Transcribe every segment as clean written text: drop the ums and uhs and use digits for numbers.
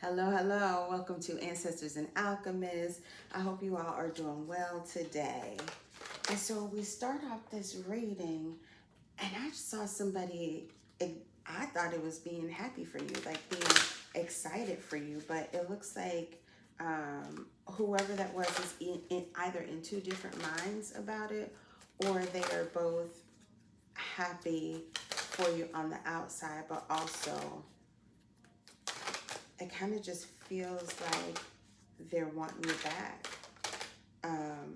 Hello, hello. Welcome to Ancestors and Alchemists. I hope you all are doing well today. And so we start off this reading, and I saw somebody, I thought it was being happy for you, like being excited for you, but it looks like whoever that was is either in two different minds about it, or they are both happy for you on the outside, but also it kind of just feels like they're wanting you back. Um,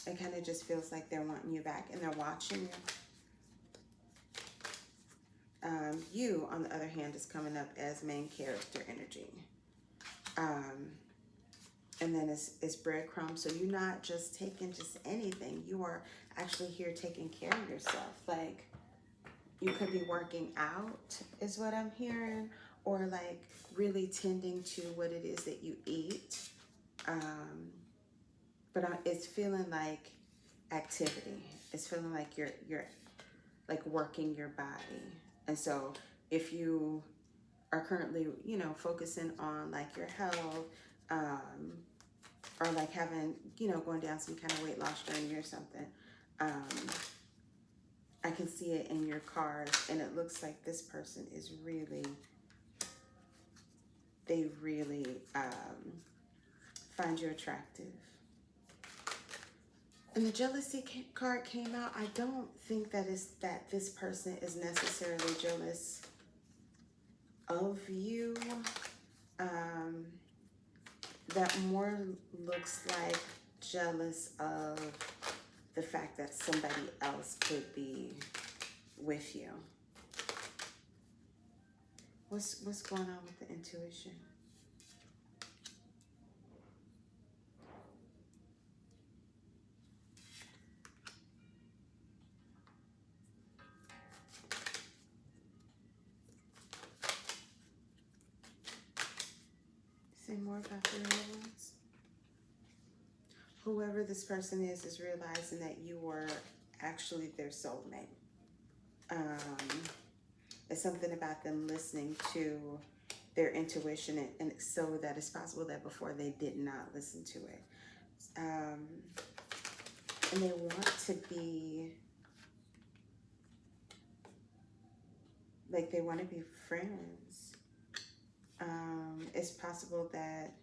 it kind of just feels like they're wanting you back and they're watching you. You, on the other hand, is coming up as main character energy. And then it's breadcrumbs. So you're not just taking just anything. You are actually here taking care of yourself. Like, you could be working out, is what I'm hearing, or like really tending to what it is that you eat. But it's feeling like activity. It's feeling like you're like working your body. And so if you are currently, focusing on like your health, or like having, going down some kind of weight loss journey or something, I can see it in your cards, and it looks like this person is really, they really find you attractive. And the jealousy card came out. I don't think that this person is necessarily jealous of you. That more looks like jealous of the fact that somebody else could be with you. What's going on with the intuition? Say more about the loved ones. Whoever this person is realizing that you were actually their soulmate. It's something about them listening to their intuition, and so that it's possible that before they did not listen to it. And they want to be, like, they want to be friends. It's possible that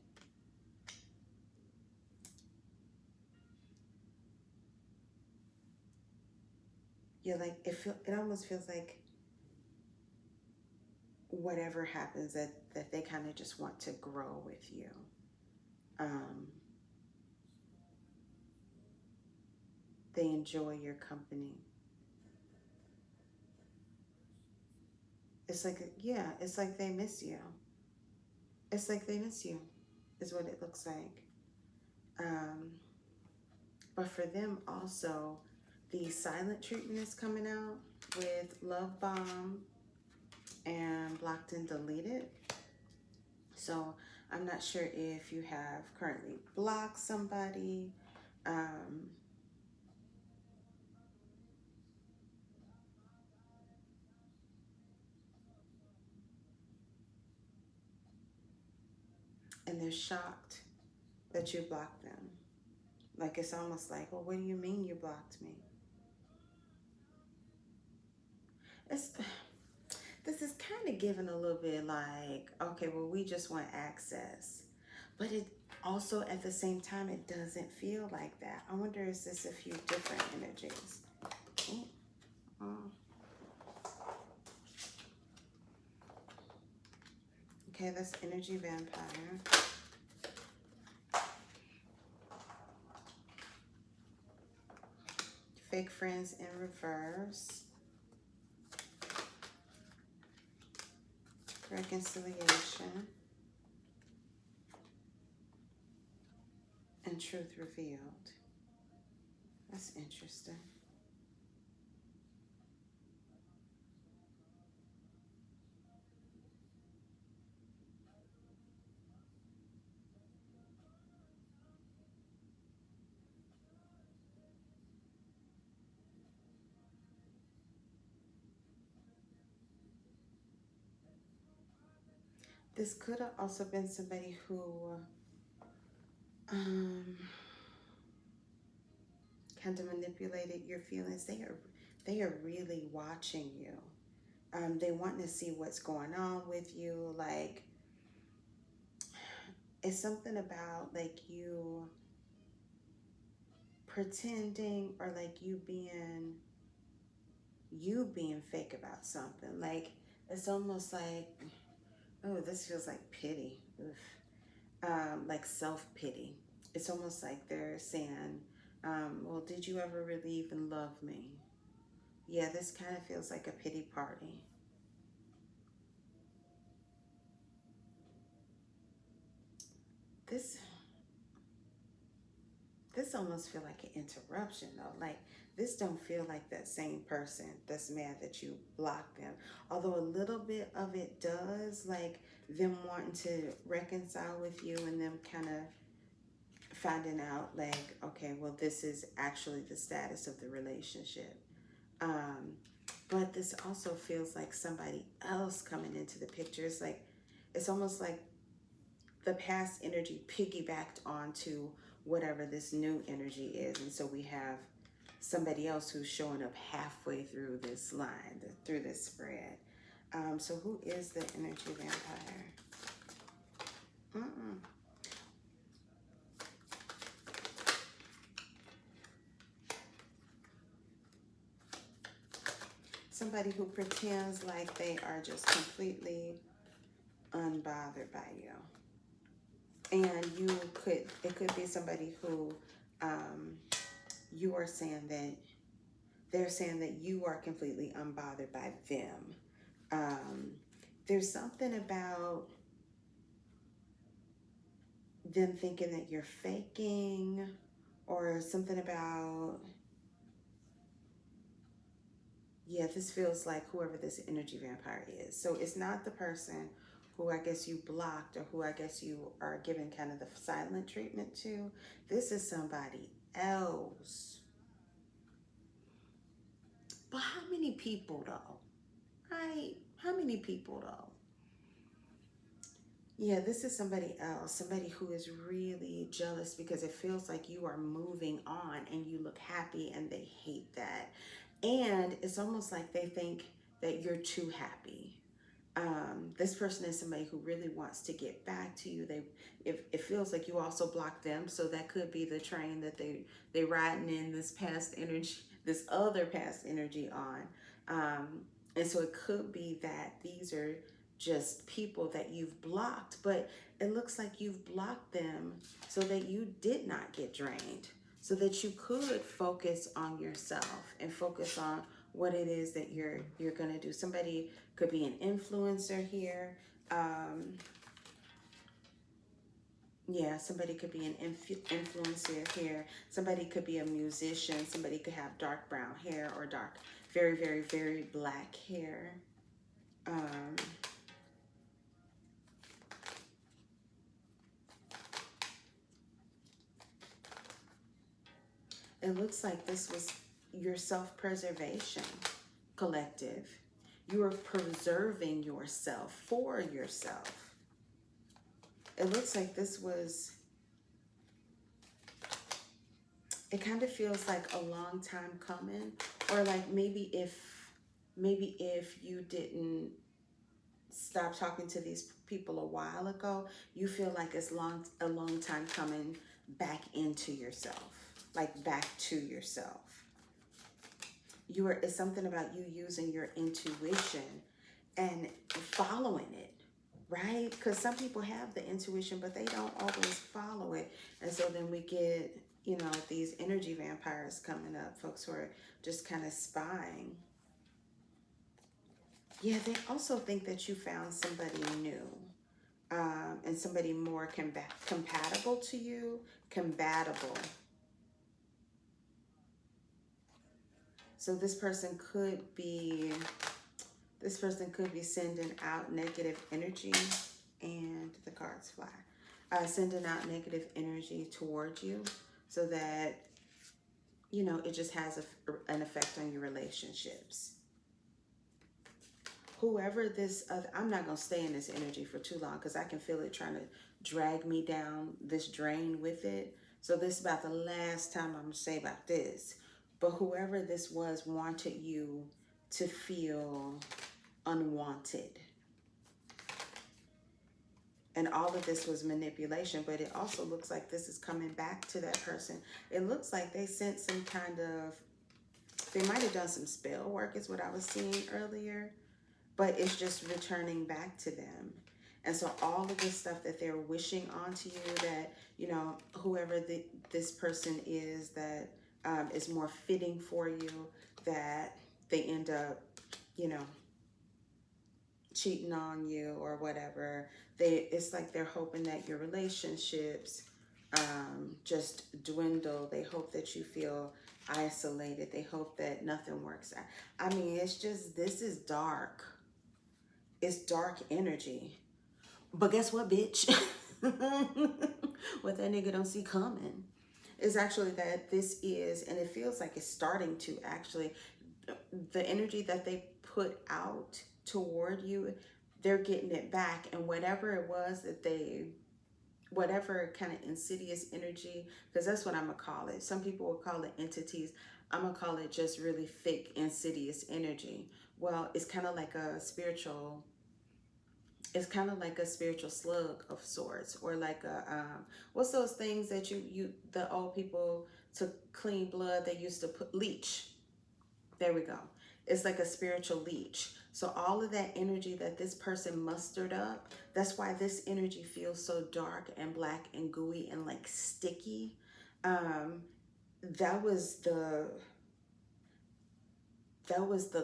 you're like, it almost feels like whatever happens, that they kind of just want to grow with you. They enjoy your company. It's like, yeah, it's like they miss you. It's like they miss you, is what it looks like. But for them also, the silent treatment is coming out with Love Bomb and Blocked and Deleted. So I'm not sure if you have currently blocked somebody. And they're shocked that you blocked them. Like, it's almost like, well, what do you mean you blocked me? This is kind of giving a little bit like, okay, well, we just want access. But it also, at the same time, it doesn't feel like that. I wonder, is this a few different energies? Okay, that's energy vampire. Fake friends in reverse. Reconciliation. And truth revealed. That's interesting. This could have also been somebody who um, kind of manipulated your feelings. They are really watching you. They want to see what's going on with you. Like, it's something about like pretending, or like you being fake about something. Like, it's almost like, oh, this feels like pity. Oof. Like self-pity. It's almost like they're saying, well, did you ever really even love me? Yeah, this kind of feels like a pity party. This this almost feel like an interruption though. Like, this don't feel like that same person that's mad that you blocked them. Although a little bit of it does, like them wanting to reconcile with you and them kind of finding out like, okay, well, this is actually the status of the relationship. Um, but this also feels like somebody else coming into the picture. It's like, it's almost like the past energy piggybacked onto whatever this new energy is. And so we have somebody else who's showing up halfway through this line, through this spread. So who is the energy vampire? Mm-mm. Somebody who pretends like they are just completely unbothered by you. And it could be somebody who you are saying that they're saying that you are completely unbothered by them. There's something about them thinking that you're faking, or something about, yeah, this feels like whoever this energy vampire is. So it's not the person who I guess you blocked, or who I guess you are giving kind of the silent treatment to. This is somebody else. But how many people though? Right? How many people though? Yeah, this is somebody else, somebody who is really jealous because it feels like you are moving on and you look happy, and they hate that. And it's almost like they think that you're too happy. This person is somebody who really wants to get back to you. It feels like you also blocked them, so that could be the train that they riding in this past energy, this other past energy on. Um, and so it could be that these are just people that you've blocked, but it looks like you've blocked them so that you did not get drained, so that you could focus on yourself and focus on what it is that you're gonna do. Somebody could be an influencer here. Yeah, somebody could be an influencer here. Somebody could be a musician. Somebody could have dark brown hair, or dark, very, very, very black hair. Um, it looks like this was your self-preservation collective. You are preserving yourself for yourself. It looks like this was, it kind of feels like a long time coming, or like maybe if you didn't stop talking to these people a while ago, you feel like it's a long time coming back into yourself, like back to yourself. It's something about you using your intuition and following it, right? Because some people have the intuition, but they don't always follow it. And so then we get, these energy vampires coming up, folks who are just kind of spying. Yeah, they also think that you found somebody new, and somebody more compatible to you. Compatible. So this person could be sending out negative energy, and the cards fly. Sending out negative energy towards you, so that, it just has an effect on your relationships. whoever this other, I'm not going to stay in this energy for too long because I can feel it trying to drag me down this drain with it. So this is about the last time I'm going to say about this. But whoever this was wanted you to feel unwanted. And all of this was manipulation, but it also looks like this is coming back to that person. It looks like they sent some kind of, they might have done some spell work is what I was seeing earlier, but it's just returning back to them. And so all of this stuff that they're wishing onto you, that, you know, whoever this person is that is more fitting for you, that they end up, you know, cheating on you or whatever. It's like they're hoping that your relationships just dwindle. They hope that you feel isolated. They hope that nothing works out. I mean, it's just, this is dark. It's dark energy. But guess what, bitch? What that nigga don't see coming is actually that this is, and it feels like it's starting to actually, the energy that they put out toward you, they're getting it back. And whatever it was that they, whatever kind of insidious energy, because that's what I'm gonna call it. Some people will call it entities. I'm gonna call it just really thick, insidious energy. Well, it's kind of like a spiritual, it's kind of like a spiritual slug of sorts, or like a what's those things that the old people to clean blood, they used to put leech. There we go. It's like a spiritual leech. So all of that energy that this person mustered up, that's why this energy feels so dark and black and gooey and like sticky. That was the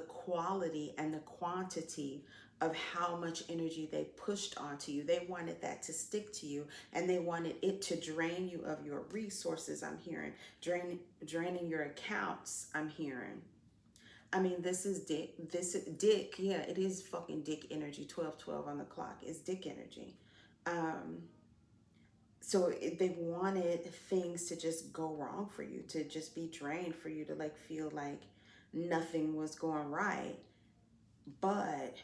quality and the quantity of how much energy they pushed onto you. They wanted that to stick to you, and they wanted it to drain you of your resources. I'm hearing draining your accounts. I'm hearing. I mean, this is dick. This is dick. Yeah, it is fucking dick energy. 12:12 on the clock is dick energy. So they wanted things to just go wrong for you, to just be drained, for you to like feel like nothing was going right. But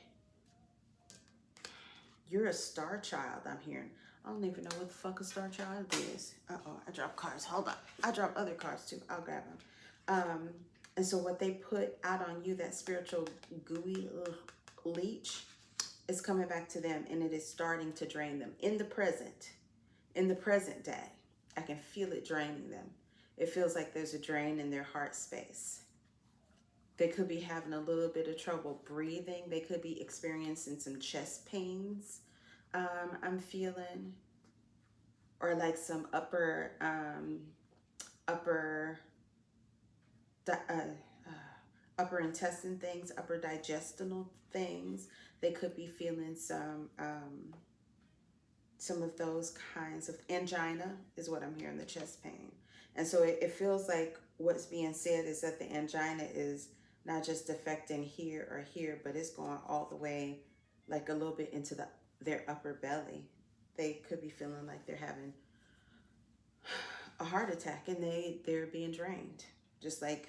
you're a star child, I'm hearing. I don't even know what the fuck a star child is. Uh-oh, I dropped cards. Hold on. I dropped other cards too. I'll grab them. And so what they put out on you, that spiritual gooey leech, is coming back to them, and it is starting to drain them in the present day. I can feel it draining them. It feels like there's a drain in their heart space. They could be having a little bit of trouble breathing. They could be experiencing some chest pains, I'm feeling, or like some upper intestine things, upper digestional things. They could be feeling some of those kinds of angina is what I'm hearing, the chest pain. And so it feels like what's being said is that the angina is not just affecting here or here, but it's going all the way like a little bit into their upper belly. They could be feeling like they're having a heart attack, and they're being drained. Just like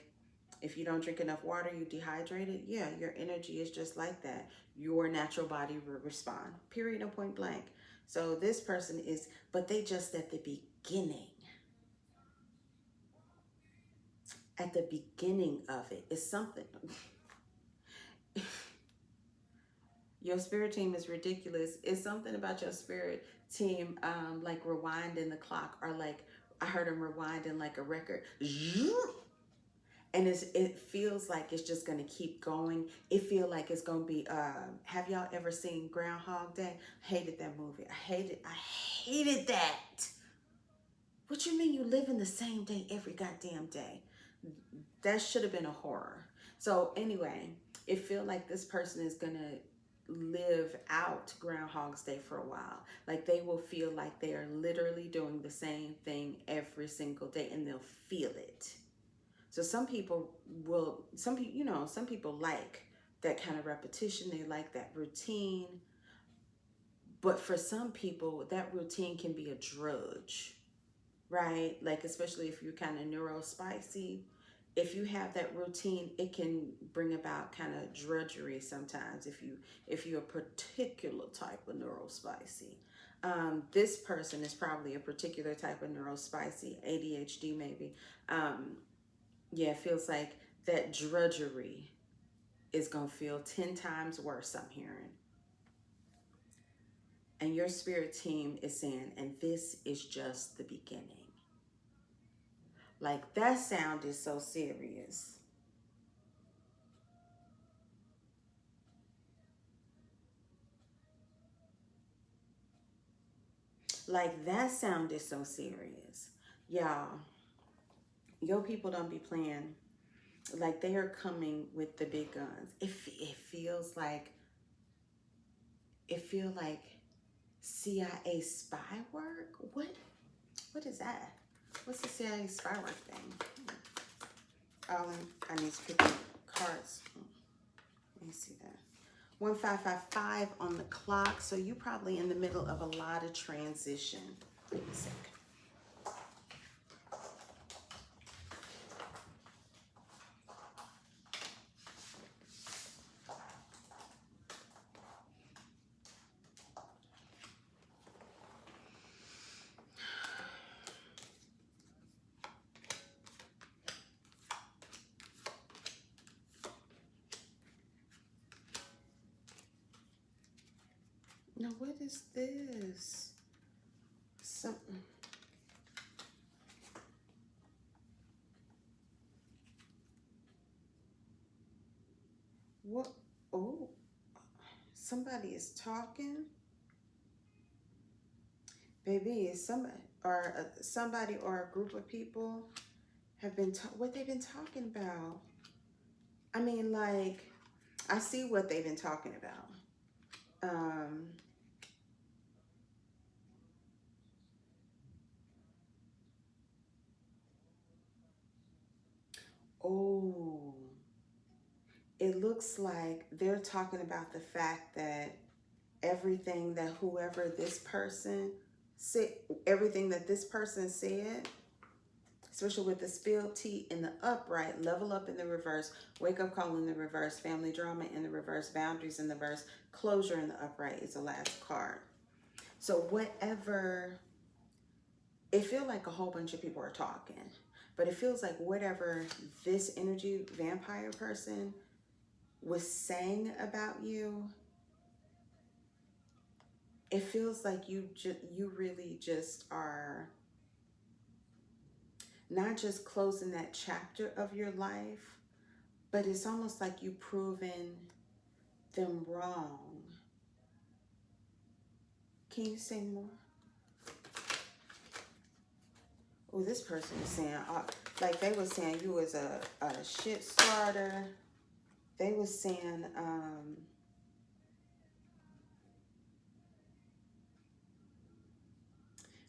if you don't drink enough water, you dehydrated. Yeah, your energy is just like that. Your natural body will respond, period and point blank. So this person is, but they just at the beginning. At the beginning of it is something. Your spirit team is ridiculous. It's something about your spirit team, like rewinding the clock, or like I heard them rewinding like a record. And it feels like it's just gonna keep going. It feel like it's gonna be. Have y'all ever seen Groundhog Day? Hated that movie. I hated that. What you mean you live in the same day every goddamn day? That should have been a horror. So anyway, it feel like this person is gonna live out Groundhog's Day for a while. Like they will feel like they are literally doing the same thing every single day, and they'll feel it. So some people like that kind of repetition. They like that routine. But for some people, that routine can be a drudge, right? Like, especially if you're kind of neurospicy, if you have that routine, it can bring about kind of drudgery sometimes if you're a particular type of neurospicy. This person is probably a particular type of neurospicy, ADHD maybe. Yeah, it feels like that drudgery is going to feel 10 times worse, I'm hearing. And your spirit team is saying, and this is just the beginning. Like, that sound is so serious. Like, that sound is so serious. Y'all, your people don't be playing. Like, they are coming with the big guns. It feels like, it feel like CIA spy work? What is that? What's the CIA spy work thing? Oh, I need to pick the cards. Let me see that. 1555 on the clock. So you probably in the middle of a lot of transition. Wait a second. Now what is this? Something. What? Oh, somebody is talking. Baby, is somebody or a group of people have been what they've been talking about. I mean, like, I see what they've been talking about. Um, oh, it looks like they're talking about the fact that everything that whoever this person said, everything that this person said, especially with the spilled tea in the upright, level up in the reverse, wake up call in the reverse, family drama in the reverse, boundaries in the reverse, closure in the upright is the last card. So whatever, it feels like a whole bunch of people are talking, but it feels like whatever this energy vampire person was saying about you, it feels like you really just are not just closing that chapter of your life, but it's almost like you proven them wrong. Can you say more? Oh, this person is saying, like they were saying you was a shit starter. They was saying,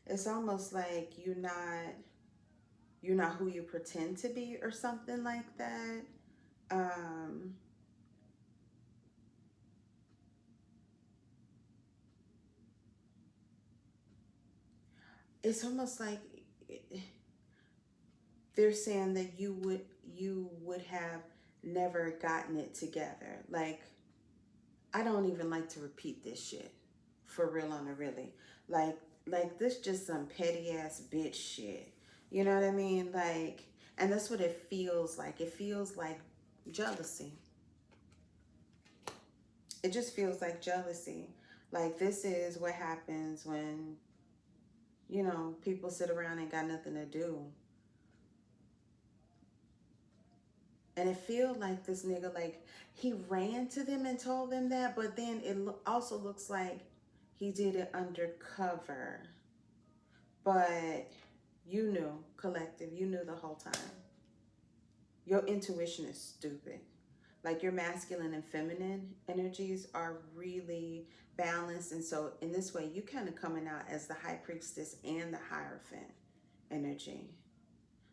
it's almost like you're not who you pretend to be or something like that. Um, it's almost like they're saying that you would have never gotten it together. Like, I don't even like to repeat this shit for real on a really. Like this just some petty ass bitch shit. You know what I mean? Like, and that's what it feels like. It feels like jealousy. It just feels like jealousy. Like, this is what happens when, people sit around and got nothing to do. And it feel like this nigga, like, he ran to them and told them that, but then it also looks like he did it undercover. But you knew, collective, you knew the whole time. Your intuition is stupid. Like, your masculine and feminine energies are really balanced. And so in this way, you kind of coming out as the high priestess and the Hierophant energy.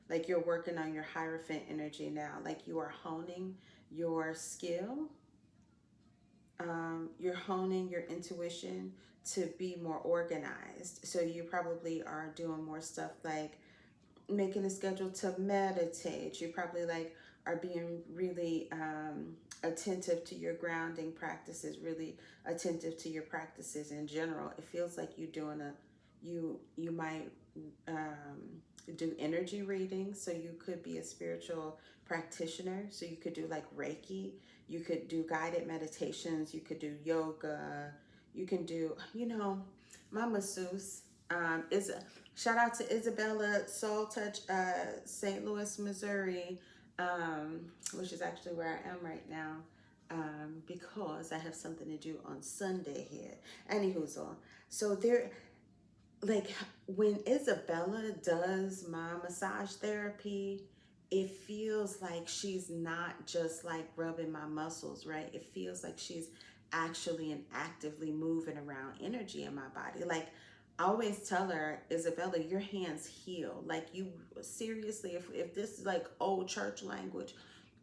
Like, you're working on your Hierophant energy now. Like, you are honing your skill. You're honing your intuition to be more organized. So you probably are doing more stuff like making a schedule to meditate. You probably like are being really attentive to your grounding practices, really attentive to your practices in general. It feels like you're doing you might do energy readings. So you could be a spiritual practitioner. So you could do like Reiki, you could do guided meditations, you could do yoga, you can do, my masseuse is shout out to Isabella Soul Touch, St. Louis, Missouri, which is actually where I am right now, because I have something to do on Sunday here. Anywho's all. So there, like when Isabella does my massage therapy, it feels like she's not just like rubbing my muscles, right? It feels like she's actually and actively moving around energy in my body. Like I always tell her, Isabella, your hands heal. Like you seriously, if this is like old church language,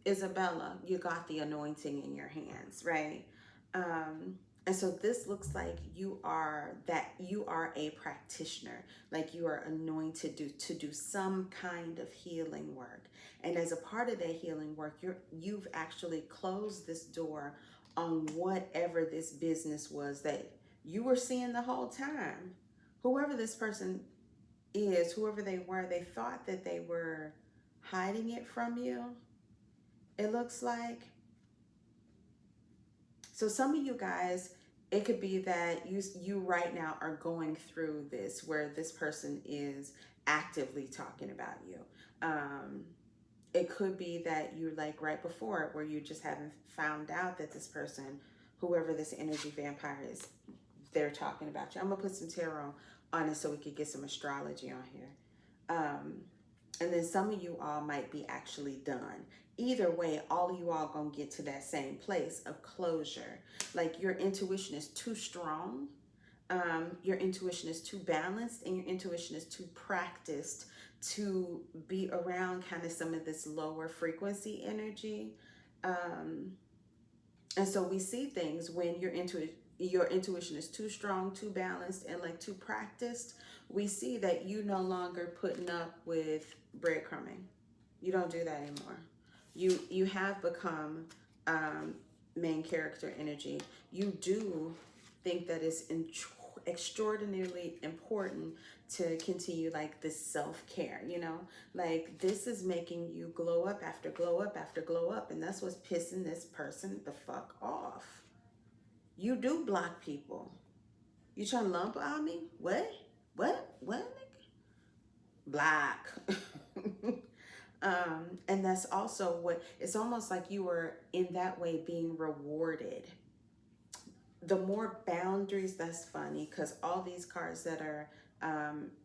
Isabella, you got the anointing in your hands, right? And so this looks like you are a practitioner, like you are anointed to do some kind of healing work. And as a part of that healing work, you've actually closed this door on whatever this business was that you were seeing the whole time. Whoever this person is, whoever they were, they thought that they were hiding it from you. It looks like. So some of you guys, it could be that you right now are going through this where this person is actively talking about you. It could be that you're like right before it where you just haven't found out that this person, whoever this energy vampire is, they're talking about you. I'm gonna put some tarot on it so we could get some astrology on here. And then some of you all might be actually done. Either way, all of you all gonna get to that same place of closure. Like your intuition is too strong, your intuition is too balanced, and your intuition is too practiced to be around kind of some of this lower frequency energy. And so we see things when your intuition is too strong, too balanced, and like too practiced. We see that you no longer putting up with breadcrumbing. You don't do that anymore. You have become main character energy. You do think that it's extraordinarily important to continue like this self-care, like this is making you glow up after glow up after glow up, and that's what's pissing this person the fuck off. You do block people. You trying to lump on me? What black. And that's also what it's almost like you were in that way being rewarded. The more boundaries, that's funny because all these cards that are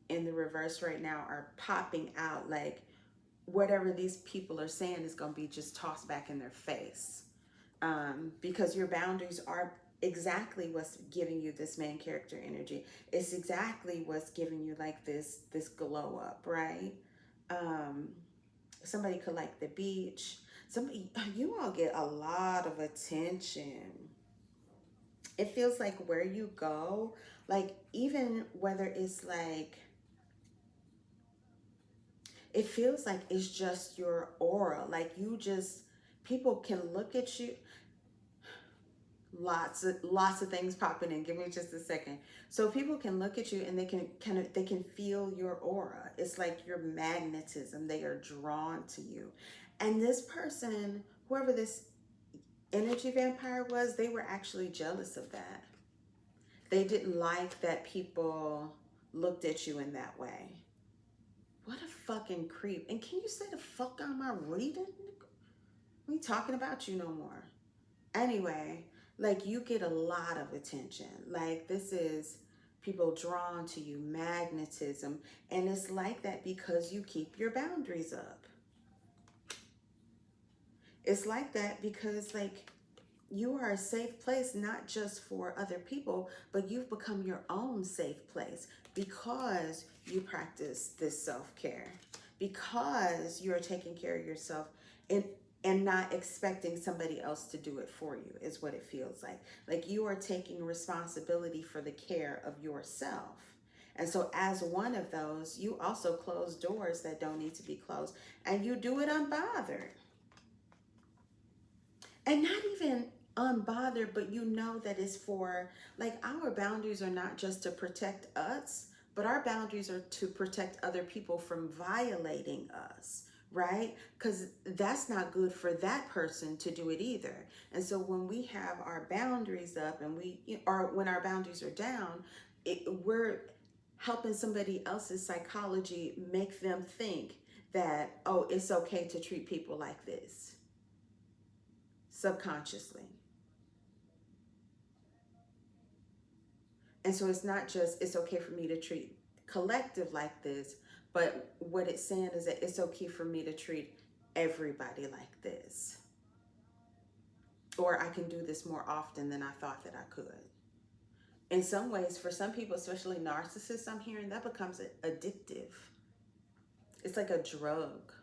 in the reverse right now are popping out like whatever these people are saying is going to be just tossed back in their face, because your boundaries are exactly what's giving you this main character energy. It's exactly what's giving you like this glow up, right? Somebody could like the beach. You all get a lot of attention. It feels like where you go, like even whether it's like, it feels like it's just your aura. Like people can look at you. Lots of things popping in. Give me just a second. So people can look at you and they can feel your aura. It's like your magnetism. They are drawn to you. And this person, whoever this energy vampire was, they were actually jealous of that. They didn't like that people looked at you in that way. What a fucking creep. And can you say the fuck out of my reading? We ain't talking about you no more. Anyway, like you get a lot of attention. Like this is people drawn to you, magnetism. And it's like that because you keep your boundaries up. It's like that because like you are a safe place, not just for other people, but you've become your own safe place because you practice this self-care, because you're taking care of yourself and not expecting somebody else to do it for you is what it feels like. Like you are taking responsibility for the care of yourself. And so as one of those, you also close doors that don't need to be closed. And you do it unbothered. And not even unbothered, but you know that it's for, like, our boundaries are not just to protect us, but our boundaries are to protect other people from violating us, right? Because that's not good for that person to do it either. And so when we have our boundaries up and or when our boundaries are down, we're helping somebody else's psychology make them think that, oh, it's okay to treat people like this subconsciously. And so it's not just it's okay for me to treat collective like this, but what it's saying is that it's okay for me to treat everybody like this. Or I can do this more often than I thought that I could. In some ways, for some people, especially narcissists, I'm hearing that becomes addictive. It's like a drug.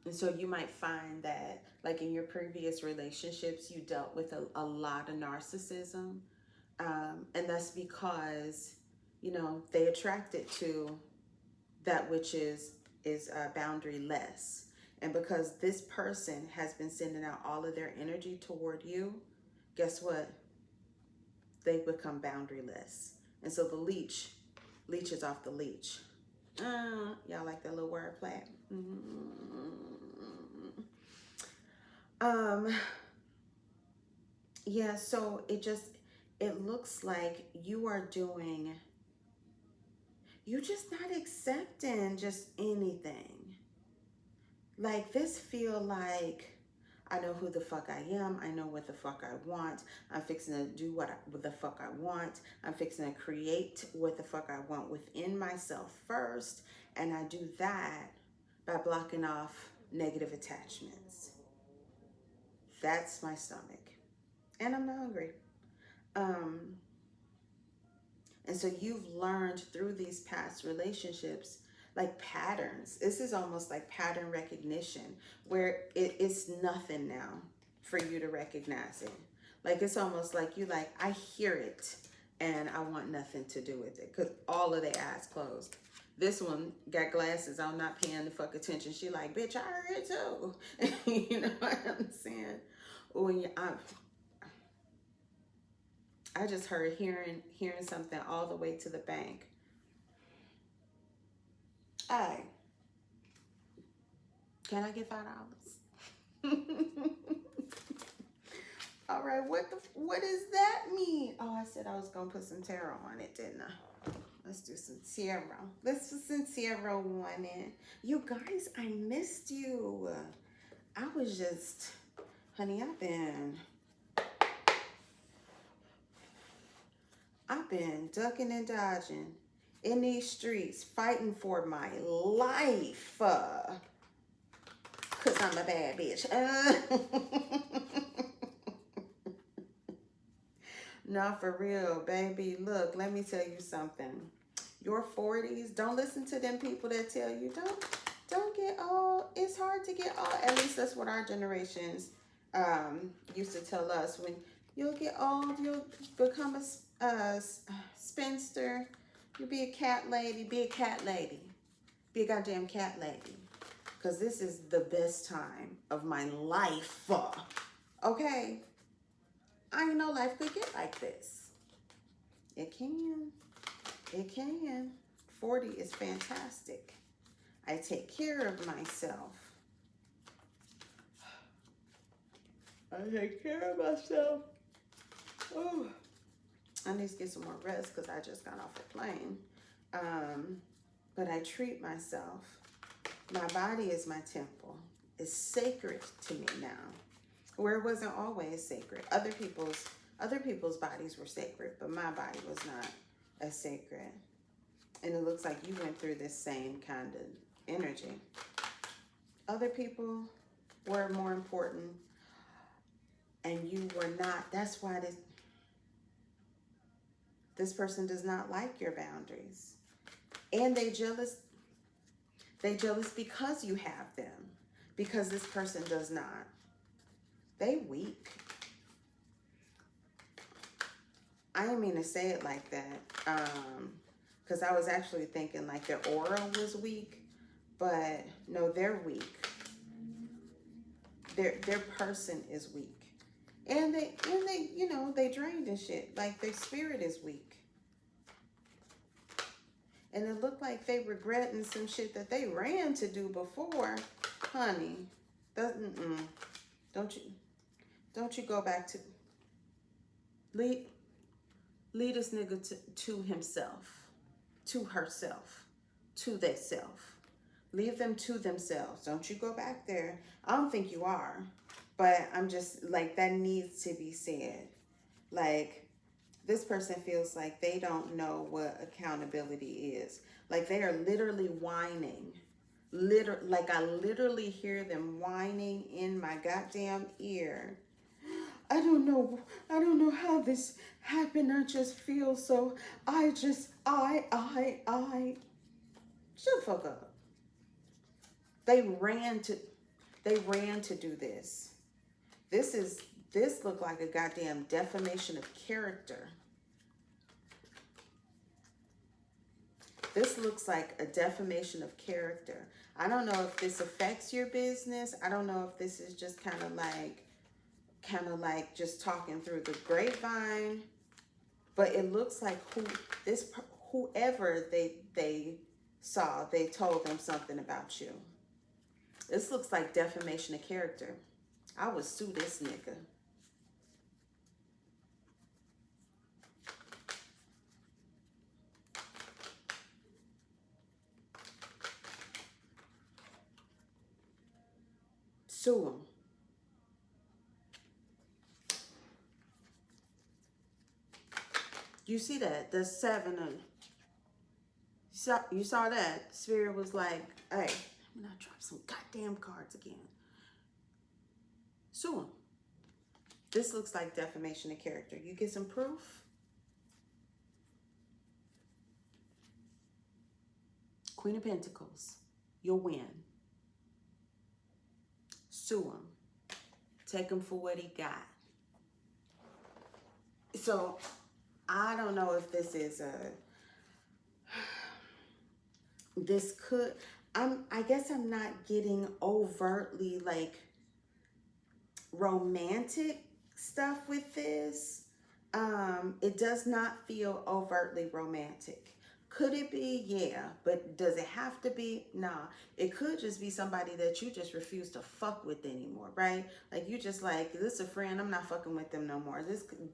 And so you might find that, like in your previous relationships, you dealt with a lot of narcissism. And that's because, they attracted to that which is boundaryless. And because this person has been sending out all of their energy toward you, guess what? They've become boundaryless. And so the leech leeches off the leech. Y'all like that little wordplay? Yeah, so it looks like you're just not accepting just anything. Like this feel like, I know who the fuck I am. I know what the fuck I want. I'm fixing to do what the fuck I want. I'm fixing to create what the fuck I want within myself first. And I do that by blocking off negative attachments. That's my stomach. And I'm not hungry. And so you've learned through these past relationships, like patterns. This is almost like pattern recognition, where it's nothing now for you to recognize it. Like it's almost like I hear it and I want nothing to do with it because all of their eyes closed. This one got glasses on, not paying the fuck attention. She like, bitch, I heard it too. You know what I'm saying? When I just heard hearing something all the way to the bank. Hey, can I get $5? All right, what does that mean? Oh, I said I was gonna put some tarot on it, didn't I? Let's do some tarot. Let's put some tarot one in. You guys, I missed you. I was just, honey, I've been ducking and dodging in these streets, fighting for my life. Cause I'm a bad bitch. No, for real, baby. Look, let me tell you something. Your 40s, don't listen to them people that tell you don't get old. It's hard to get old. At least that's what our generations used to tell us. When you'll get old, you'll become a spinster. You'll be a cat lady. Be a cat lady. Be a goddamn cat lady. Because this is the best time of my life. Okay? I didn't know life could get like this. It can. It can. 40 is fantastic. I take care of myself. I take care of myself. Oh, I need to get some more rest because I just got off a plane. But I treat myself. My body is my temple. It's sacred to me now, where it wasn't always sacred. Other people's bodies were sacred, but my body was not as sacred. And it looks like you went through this same kind of energy. Other people were more important, and you were not. That's why this person does not like your boundaries. And they jealous because you have them, because this person does not. They weak. I didn't mean to say it like that. Because I was actually thinking like their aura was weak, but no, they're weak. Their person is weak. And they, you know, they drained and shit. Like their spirit is weak. And it looked like they regretting some shit that they ran to do before. Honey, don't you go back to lead this nigga to himself, to herself, to they self. Leave them to themselves. Don't you go back there. I don't think you are. But I'm just like, that needs to be said. Like, this person feels like they don't know what accountability is. Like they are literally whining. Like I literally hear them whining in my goddamn ear. I don't know how this happened. I just feel so, I. Shut the fuck up. They ran to do this. This looked like a goddamn defamation of character. This looks like a defamation of character. I don't know if this affects your business. I don't know if this is just kind of like just talking through the grapevine. But it looks like whoever they saw, they told them something about you. This looks like defamation of character. I would sue this nigga. Sue him. You see that? The 7 of... You saw that? Spirit was like, hey, I'm gonna drop some goddamn cards again. Sue him. This looks like defamation of character. You get some proof? Queen of Pentacles. You'll win. Sue him. Take him for what he got. So, I don't know if this is I guess I'm not getting overtly like romantic stuff with this. It does not feel overtly romantic. Could it be? Yeah. But does it have to be? Nah. It could just be somebody that you just refuse to fuck with anymore, right? Like you just like, this is a friend, I'm not fucking with them no more.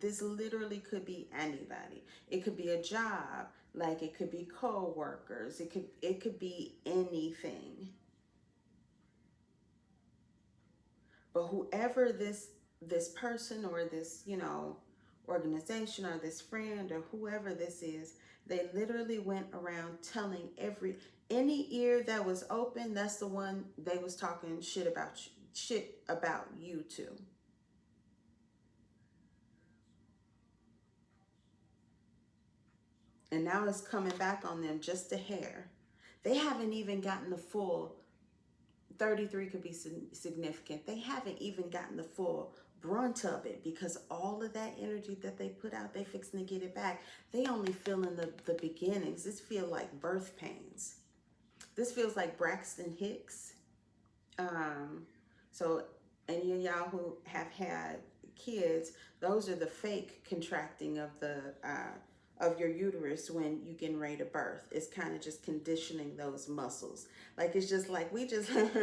This literally could be anybody. It could be a job. Like it could be co-workers. It could be anything. But whoever this person or this, you know, organization or this friend or whoever this is, they literally went around telling any ear that was open, that's the one they was talking shit about you to. And now it's coming back on them just a hair. They haven't even gotten the full 33 could be significant. They haven't even gotten the full brunt of it because all of that energy that they put out, they fixing to get it back. They only feeling the beginnings. This feel like birth pains. This feels like Braxton Hicks. So any of y'all who have had kids, those are the fake contracting of your uterus when you getting ready to birth. It's kind of just conditioning those muscles. Like it's just like we just getting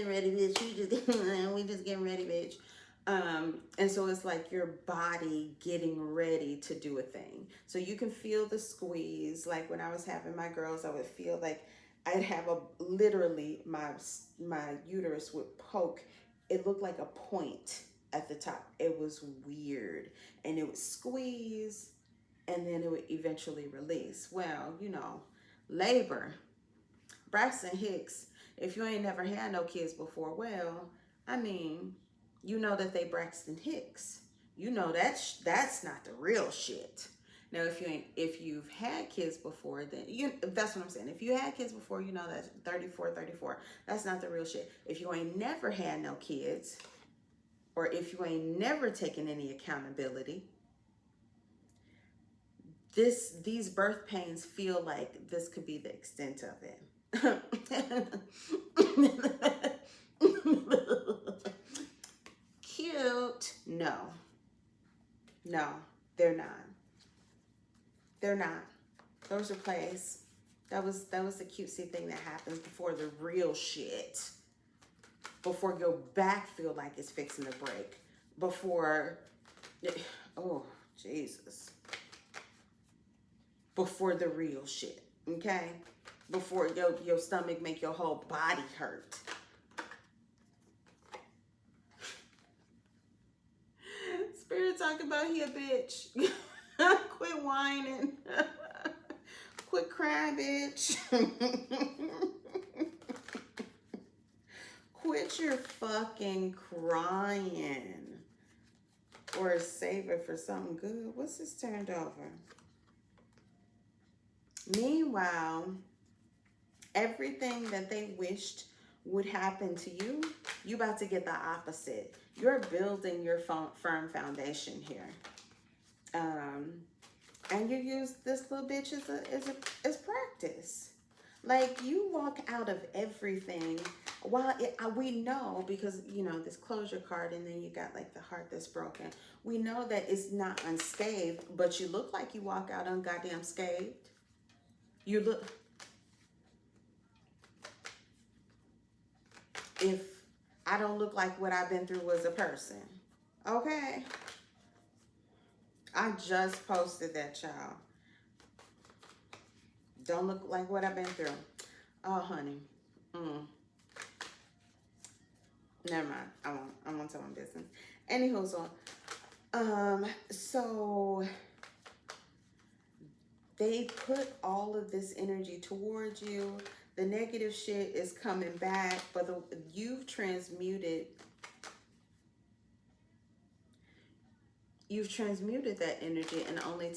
ready, bitch. We just getting ready, bitch. And so it's like your body getting ready to do a thing. So you can feel the squeeze. Like when I was having my girls, I would feel like I'd have literally my uterus would poke. It looked like a point at the top. It was weird. And it would squeeze and then it would eventually release. Well, you know, labor. Braxton Hicks, if you ain't never had no kids before, well, I mean, you know that they Braxton Hicks. You know that's not the real shit. Now, if you've had kids before, then that's what I'm saying. If you had kids before, you know that's 34. That's not the real shit. If you ain't never had no kids, or if you ain't never taken any accountability, these birth pains feel like this could be the extent of it. Cute. No. No, they're not. They're not. Those are plays. That was the cutesy thing that happens before the real shit. Before your back feel like it's fixing to break. Before, oh, Jesus. Before the real shit, okay? Before your stomach make your whole body hurt. Spirit talking about he a bitch. Quit whining. Quit crying, bitch. Quit your fucking crying. Or save it for something good. What's this turned over? Meanwhile, everything that they wished would happen to you, you about to get the opposite. You're building your firm foundation here. And you use this little bitch as practice. Like, you walk out of everything. While we know, because, you know, this closure card, and then you got like the heart that's broken. We know that it's not unscathed, but you look like you walk out ungoddamn scathed. You look, if I don't look like what I've been through as a person, okay? I just posted that, y'all. Don't look like what I've been through. Oh, honey. Never mind. I won't tell my business. Anywho, so they put all of this energy towards you. The negative shit is coming back, but you've transmuted that energy and only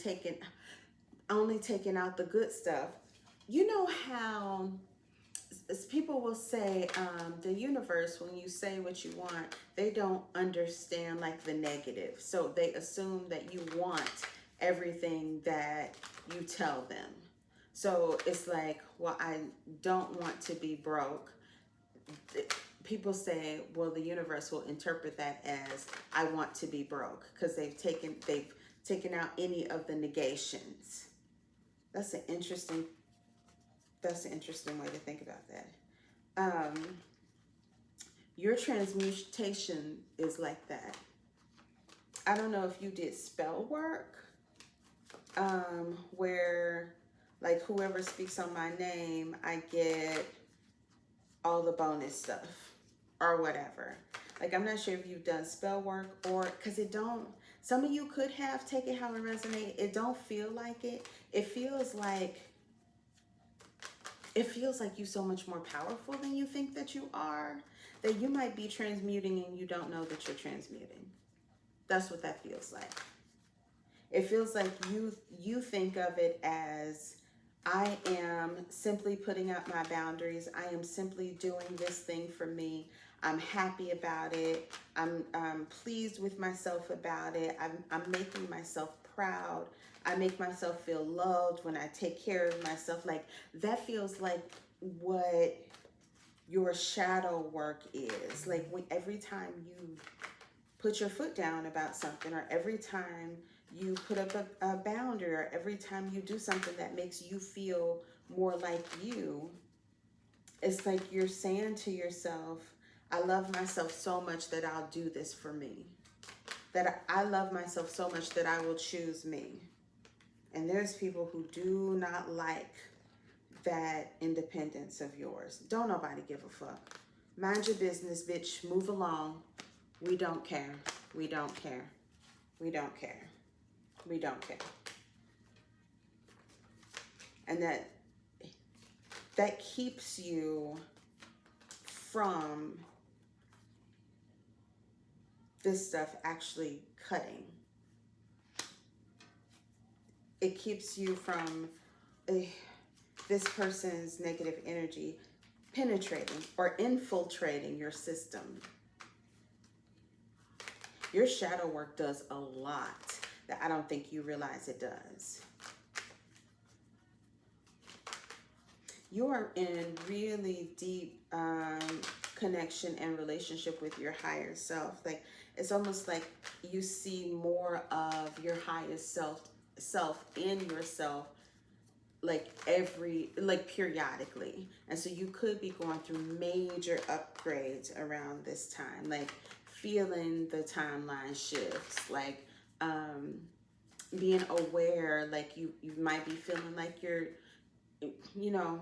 taken out the good stuff. You know how people will say, the universe, when you say what you want, they don't understand like the negative. So they assume that you want everything that you tell them. So it's like, well, I don't want to be broke. People say, well, the universe will interpret that as I want to be broke, because they've taken out any of the negations. That's an interesting way to think about that. Your transmutation is like that. I don't know if you did spell work, where like whoever speaks on my name, I get all the bonus stuff or whatever. Like, I'm not sure if you've done spell work, or because some of you could have, take it how it resonates. It don't feel like it. It feels like you so much more powerful than you think that you are, that you might be transmuting and you don't know that you're transmuting. That's what that feels like. It feels like you think of it as, I am simply putting up my boundaries. I am simply doing this thing for me. I'm happy about it. I'm pleased with myself about it. I'm making myself proud. I make myself feel loved when I take care of myself. Like, that feels like what your shadow work is. Like, every time you put your foot down about something, or every time you put up a boundary, or every time you do something that makes you feel more like you, it's like you're saying to yourself, I love myself so much that I'll do this for me. That I love myself so much that I will choose me. And there's people who do not like that independence of yours. Don't nobody give a fuck. Mind your business, bitch. Move along. We don't care. We don't care. We don't care. We don't care. And that keeps you from this stuff actually cutting. It keeps you from this person's negative energy penetrating or infiltrating your system. Your shadow work does a lot that I don't think you realize it does. you're in really deep connection and relationship with your higher self. Like it's almost like you see more of your highest self in yourself, like periodically. And so you could be going through major upgrades around this time, like feeling the timeline shifts, like being aware, like you might be feeling like you're, you know,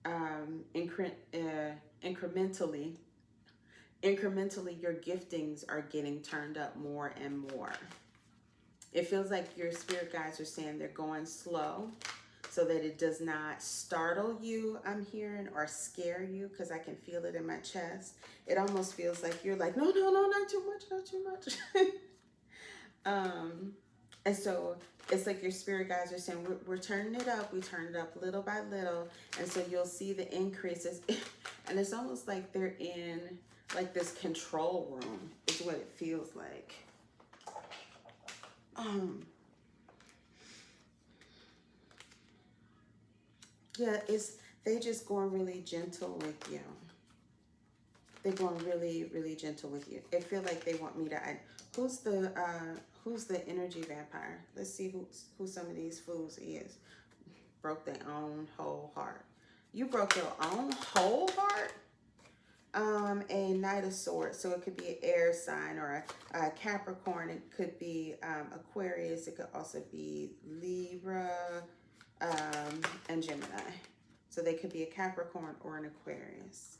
um, incre- uh, incrementally, incrementally your giftings are getting turned up more and more. It feels like your spirit guides are saying they're going slow so that it does not startle you, I'm hearing, or scare you, because I can feel it in my chest. It almost feels like you're like, no, no, no, not too much, not too much. um, and so it's like your spirit guides are saying, we're turning it up. We turn it up little by little. And so you'll see the increases. And it's almost like they're in like this control room, is what it feels like. Yeah, it's they just going really gentle with you. They're going really, really gentle with you. It feel like they want me to. Who's the energy vampire? Let's see who some of these fools is. Broke their own whole heart. You broke your own whole heart. A Knight of Swords. So it could be an air sign or a Capricorn. It could be Aquarius. It could also be Libra and Gemini. So they could be a Capricorn or an Aquarius.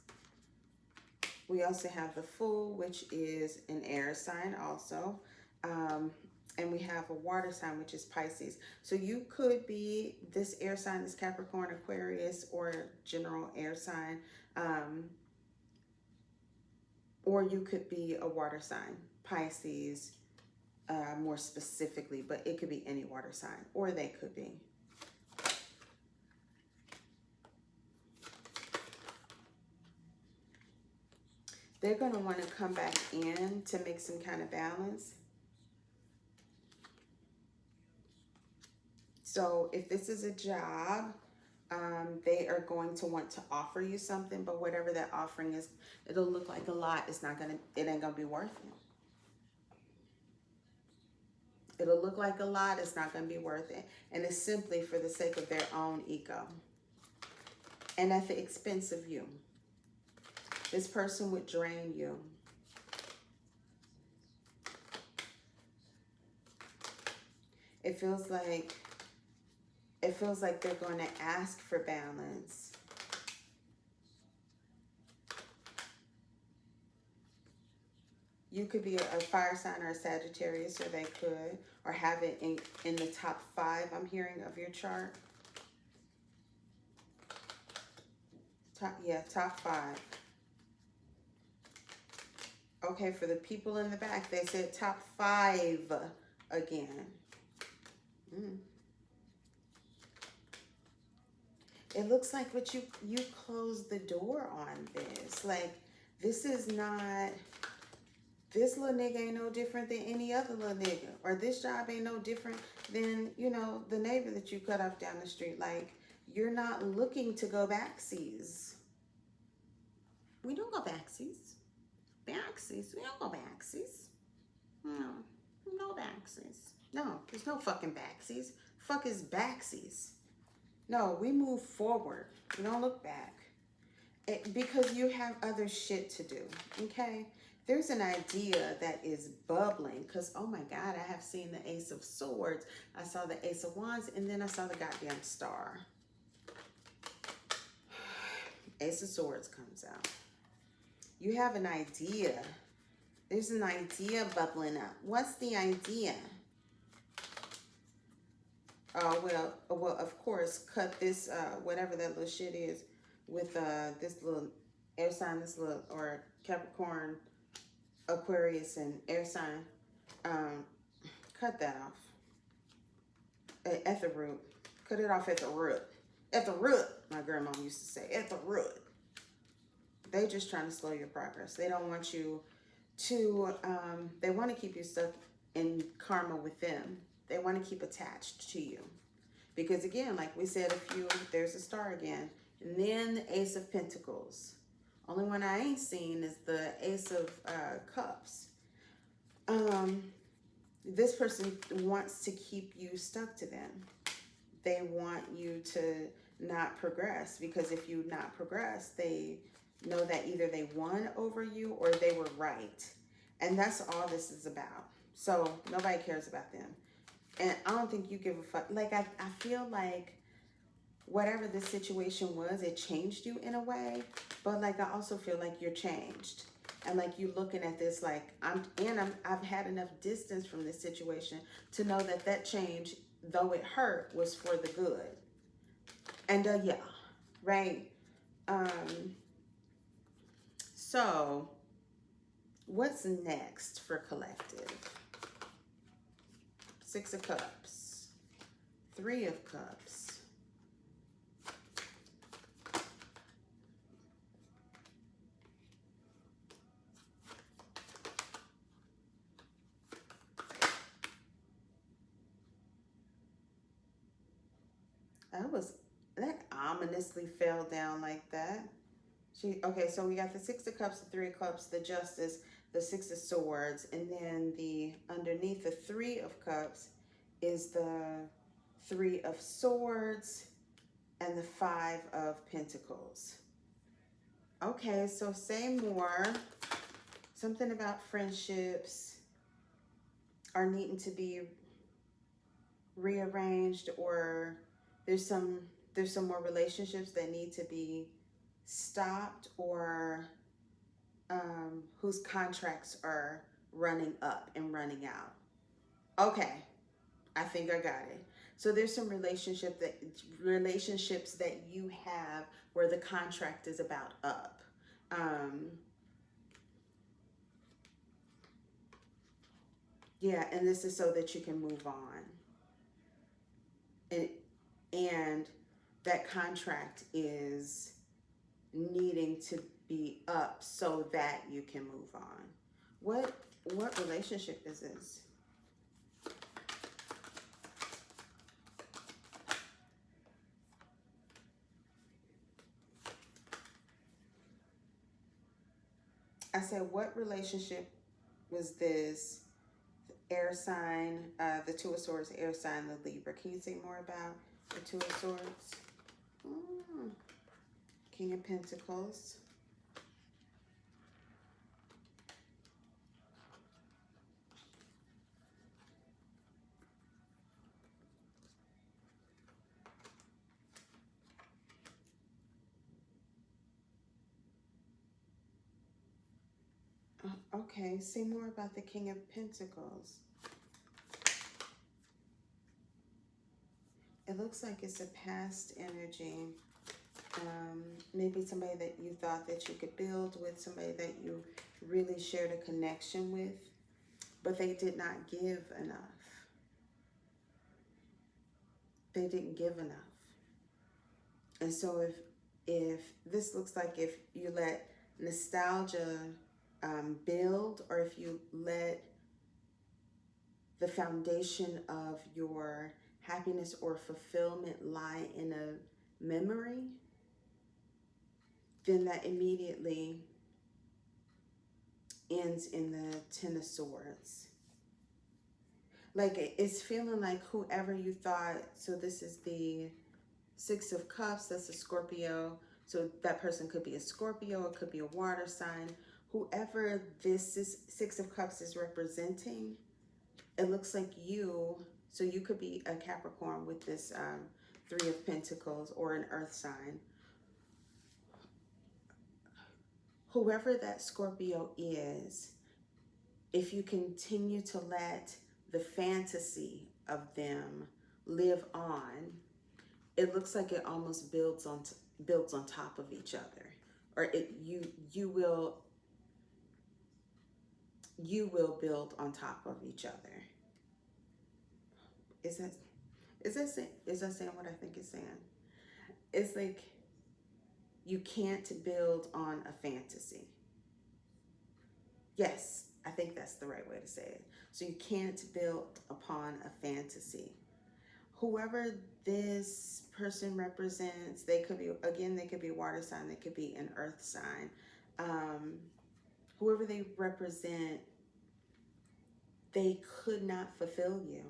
We also have the Fool, which is an air sign also. And we have a water sign, which is Pisces. So you could be this air sign, this Capricorn, Aquarius, or general air sign. Or you could be a water sign, Pisces, more specifically, but it could be any water sign, or they could be. They're going to want to come back in to make some kind of balance. So if this is a job, they are going to want to offer you something, but whatever that offering is, it'll look like a lot. It ain't gonna be worth it. It'll look like a lot. It's not gonna be worth it. And it's simply for the sake of their own ego. And at the expense of you. This person would drain you. It feels like they're going to ask for balance. You could be a fire sign or a Sagittarius, or they could, or have it in the top 5, I'm hearing, of your chart. Top 5. Okay, for the people in the back, they said top 5 again. It looks like what you closed the door on this. Like, this is not, this little nigga ain't no different than any other little nigga. Or this job ain't no different than, you know, the neighbor that you cut off down the street. Like, you're not looking to go backsies. We don't go backsies. Backsies. We don't go backsies. No backsies. No, there's no fucking backsies. Fuck is backsies. No, we move forward. We don't look back. Because you have other shit to do, okay? There's an idea that is bubbling because, oh my God, I have seen the Ace of Swords. I saw the Ace of Wands, and then I saw the goddamn star. Ace of Swords comes out. You have an idea. There's an idea bubbling up. What's the idea? Well, of course, cut this, whatever that little shit is, with this little air sign, this little, or Capricorn, Aquarius, and air sign. Cut that off. At the root. Cut it off at the root. At the root, my grandma used to say, at the root. They're just trying to slow your progress. They don't want you to, they want to keep you stuck in karma with them. They want to keep attached to you. Because again, like we said, there's a star again. And then the Ace of Pentacles. Only one I ain't seen is the Ace of Cups. This person wants to keep you stuck to them. They want you to not progress, because if you not progress, they know that either they won over you or they were right. And that's all this is about. So nobody cares about them. And I don't think you give a fuck. Like, I feel like whatever the situation was, it changed you in a way. But like, I also feel like you're changed. And like, you looking at this like, I've had enough distance from this situation to know that that change, though it hurt, was for the good. And yeah, right. So what's next for collective? Six of Cups, Three of Cups. That ominously fell down like that. Okay, so we got the Six of Cups, the Three of Cups, the Justice, the Six of Swords, and then the underneath the Three of Cups is the Three of Swords and the Five of Pentacles. Okay, so say more. Something about friendships are needing to be rearranged, or there's some more relationships that need to be stopped, or whose contracts are running up and running out. Okay, I think I got it. So there's some relationships that you have where the contract is about up. Yeah, and this is so that you can move on. And that contract is needing to be up so that you can move on. What relationship is this? I said, what relationship was this? Air sign, the Two of Swords, air sign, the Libra. Can you say more about the Two of Swords? King of Pentacles. Okay, say more about the King of Pentacles. It looks like it's a past energy. Maybe somebody that you thought that you could build with, somebody that you really shared a connection with, but they did not give enough. They didn't give enough. And so if this looks like if you let nostalgia build, or if you let the foundation of your happiness or fulfillment lie in a memory, then that immediately ends in the Ten of Swords. Like, it's feeling like whoever you thought, so this is the Six of Cups, that's a Scorpio. So that person could be a Scorpio, it could be a water sign. Whoever this Six of Cups is representing, it looks like you, so you could be a Capricorn with this Three of Pentacles, or an earth sign. Whoever that Scorpio is, if you continue to let the fantasy of them live on, it looks like it almost builds on top of each other, or you will build on top of each other. Is that saying what I think it's saying? It's like you can't build on a fantasy. Yes, I think that's the right way to say it. So you can't build upon a fantasy. whoever this person represents, they could be, again, they could be water sign, they could be an earth sign. Whoever they represent, they could not fulfill you.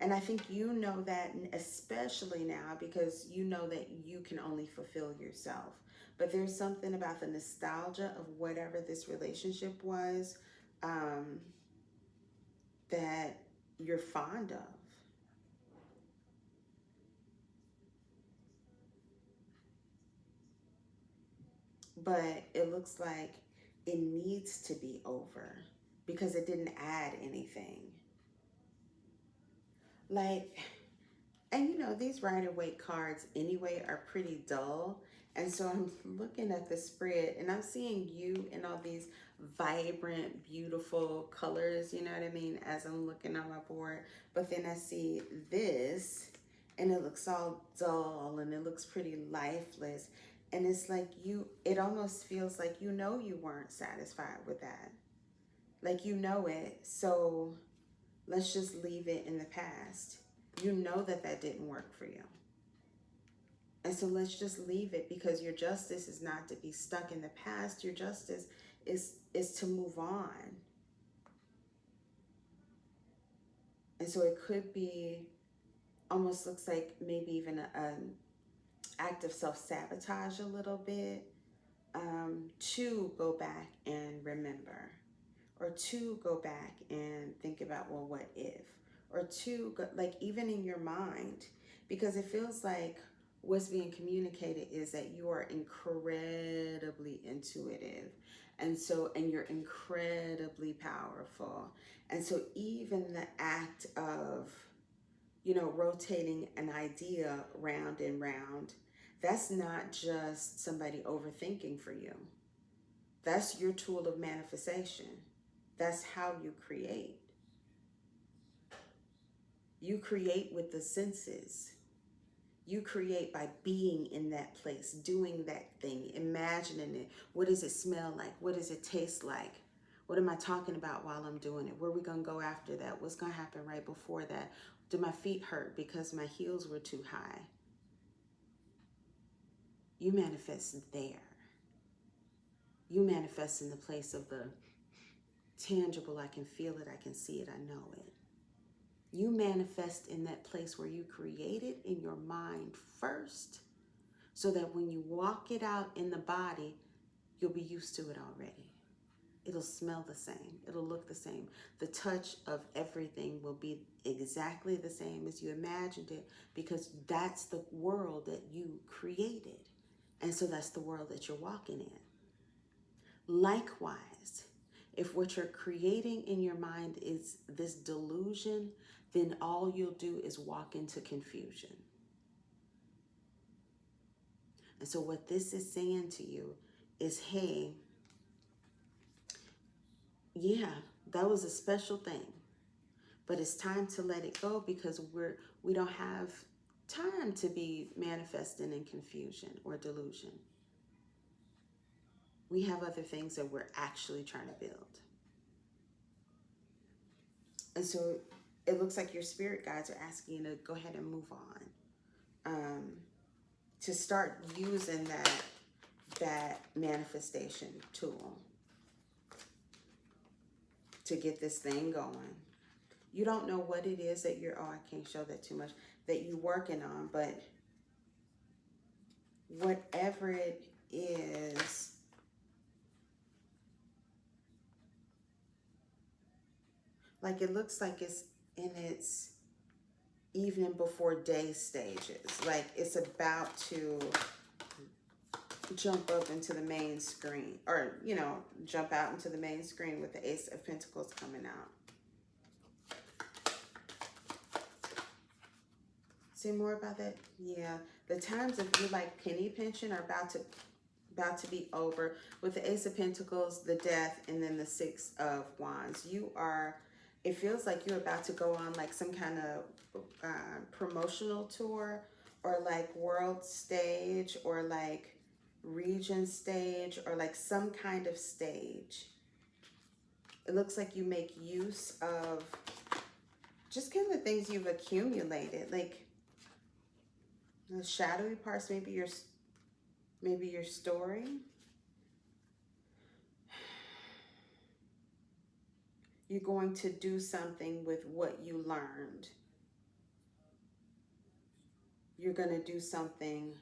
And I think you know that, especially now, because you know that you can only fulfill yourself. But there's something about the nostalgia of whatever this relationship was, that you're fond of. But it looks like it needs to be over because it didn't add anything. Like, and you know, these Rider-Waite cards anyway are pretty dull. And so I'm looking at the spread and I'm seeing you in all these vibrant, beautiful colors, you know what I mean, as I'm looking on my board. But then I see this and it looks all dull and it looks pretty lifeless. And it's like it almost feels like you know you weren't satisfied with that. Like you know it. So let's just leave it in the past. You know that that didn't work for you. And so let's just leave it, because your justice is not to be stuck in the past. Your justice is to move on. And so it could be, almost looks like maybe even an act of self-sabotage a little bit, to go back and remember, or to go back and think about, well, what if? Or to go, like, even in your mind, because it feels like what's being communicated is that you are incredibly intuitive, and you're incredibly powerful. And so even the act of, you know, rotating an idea round and round, that's not just somebody overthinking for you. That's your tool of manifestation. That's how you create. You create with the senses. You create by being in that place, doing that thing, imagining it. What does it smell like? What does it taste like? What am I talking about while I'm doing it? Where are we going to go after that? What's going to happen right before that? Do my feet hurt because my heels were too high? You manifest there. You manifest in the place of the tangible. I can feel it. I can see it. I know it. You manifest in that place where you create it in your mind first, so that when you walk it out in the body, you'll be used to it already. It'll smell the same. It'll look the same. The touch of everything will be exactly the same as you imagined it, because that's the world that you created. And so that's the world that you're walking in. Likewise, if what you're creating in your mind is this delusion, then all you'll do is walk into confusion. And so what this is saying to you is, hey, yeah, that was a special thing, but it's time to let it go, because we don't have time to be manifesting in confusion or delusion. We have other things that we're actually trying to build. And so it looks like your spirit guides are asking you to go ahead and move on, to start using that manifestation tool to get this thing going. You don't know what it is that you're, oh, I can't show that too much, that you're working on, but whatever it is, like it looks like it's in its evening before day stages. Like it's about to jump up into the main screen, or, you know, jump out into the main screen with the Ace of Pentacles coming out. Say more about that? Yeah, the times of you like penny pinching are about to be over, with the Ace of Pentacles, the Death, and then the Six of Wands. You are, it feels like you're about to go on like some kind of promotional tour, or like world stage, or like region stage, or like some kind of stage. It looks like you make use of just kind of things you've accumulated, like the shadowy parts, maybe your story. You're going to do something with what you learned. You're going to do something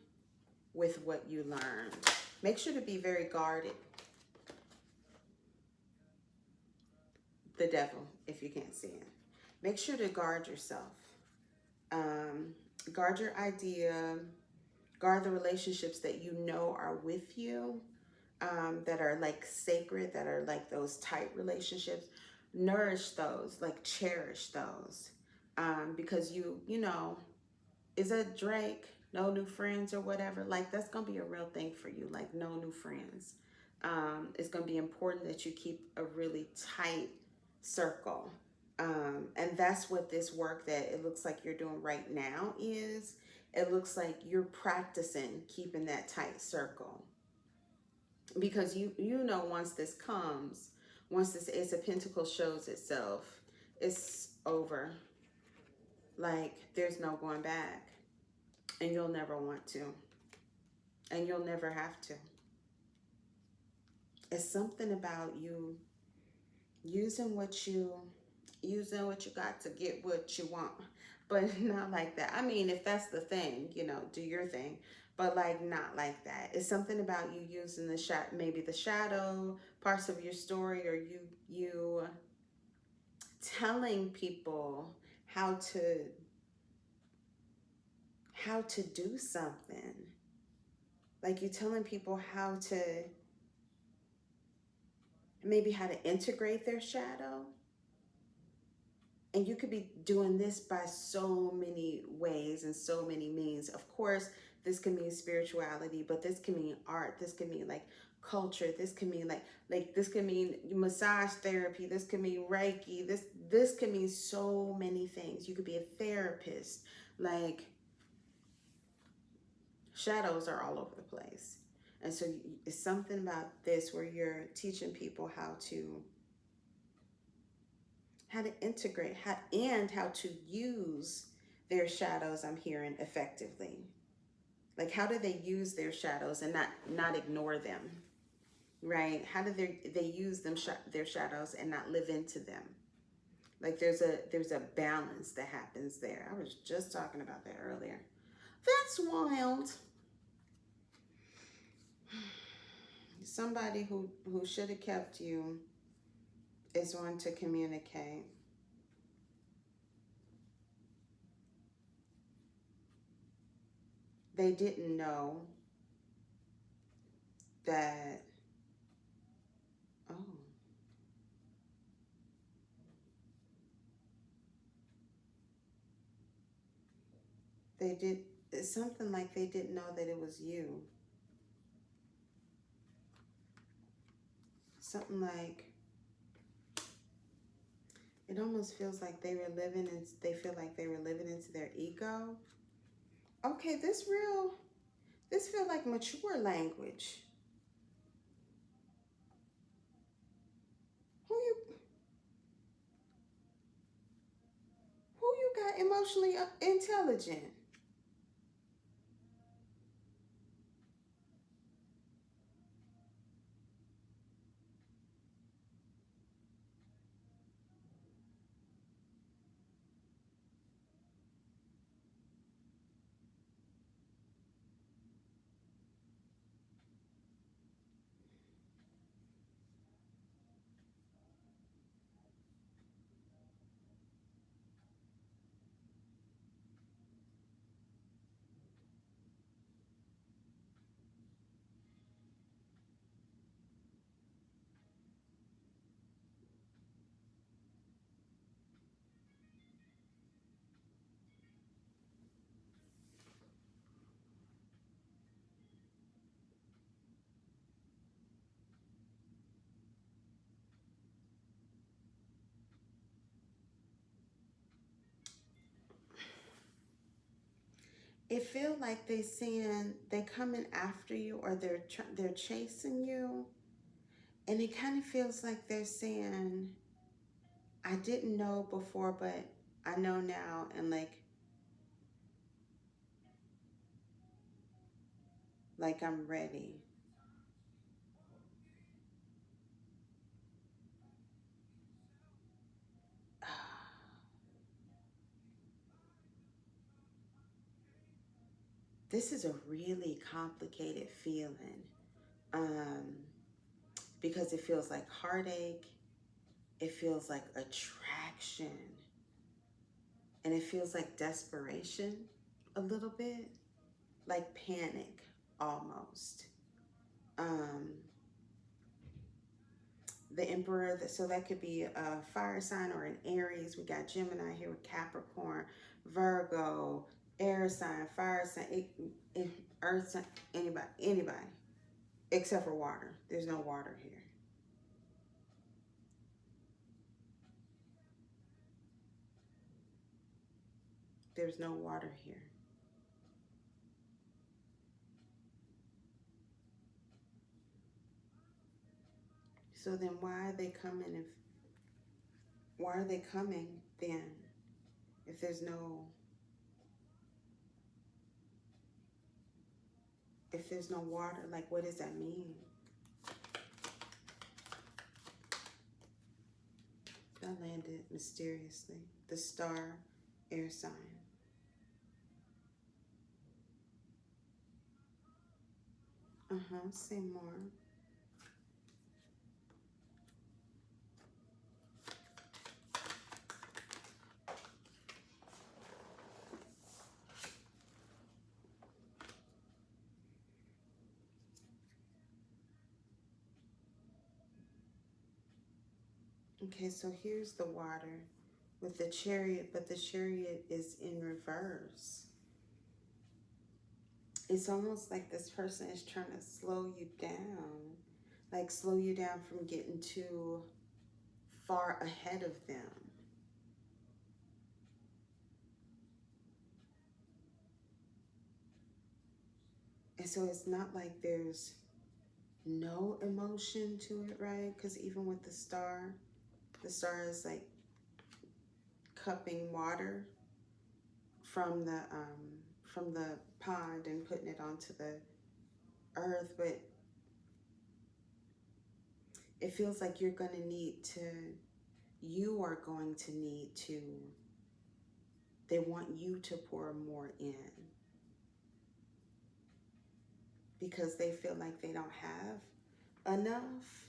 with what you learned. Make sure to be very guarded. The devil, if you can't see it. Make sure to guard yourself. Um, Guard your idea. Guard the relationships that you know are with you, that are like sacred, that are like those tight relationships. Nourish those, like cherish those, because you know, is that Drake? No new friends or whatever. Like that's gonna be a real thing for you. Like no new friends. It's gonna be important that you keep a really tight circle. And that's what this work that it looks like you're doing right now is. It looks like you're practicing keeping that tight circle, because you know once this Ace of Pentacles shows itself, it's over. Like there's no going back, and you'll never want to, and you'll never have to. It's something about you using what you got to get what you want, but not like that. I mean, if that's the thing, do your thing, but like not like that. It's something about you using maybe the shadow parts of your story, or you telling people how to do something. Like you telling people how to integrate their shadow. And you could be doing this by so many ways and so many means. Of course, this can mean spirituality, but this can mean art. This can mean like culture. This can mean like this can mean massage therapy. This can mean Reiki. This can mean so many things. You could be a therapist. Like shadows are all over the place. And so it's something about this where you're teaching people how to integrate how to use their shadows. I'm hearing effectively. Like how do they use their shadows and not ignore them, right? How do they use their shadows and not live into them? Like there's a balance that happens there. I was just talking about that earlier. That's wild. Somebody who should have kept you is one to communicate. They didn't know that, oh, they did, it's something like they didn't know that it was you. Something like, it almost feels like they feel like they were living into their ego. Okay, this feel like mature language. Who you got emotionally intelligent? It feel like they coming after you, or they're chasing you, and it kind of feels like they're saying, I didn't know before, but I know now, and like I'm ready. This is a really complicated feeling, um, because it feels like heartache, it feels like attraction, and it feels like desperation a little bit, like panic almost. Um, the Emperor, so that could be a fire sign or an Aries. We got Gemini here with Capricorn, Virgo, air sign, fire sign, earth sign, anybody, except for water. There's no water here. There's no water here. So then why are they coming why are they coming then if there's no water? Like, what does that mean? That landed mysteriously. The star, air sign. Say more. Okay, so here's the water with the chariot, but the chariot is in reverse. It's almost like this person is trying to slow you down, like slow you down from getting too far ahead of them. And so it's not like there's no emotion to it, right? Because even with the star is like cupping water from the pond and putting it onto the earth, but it feels like you are going to need to, they want you to pour more in because they feel like they don't have enough.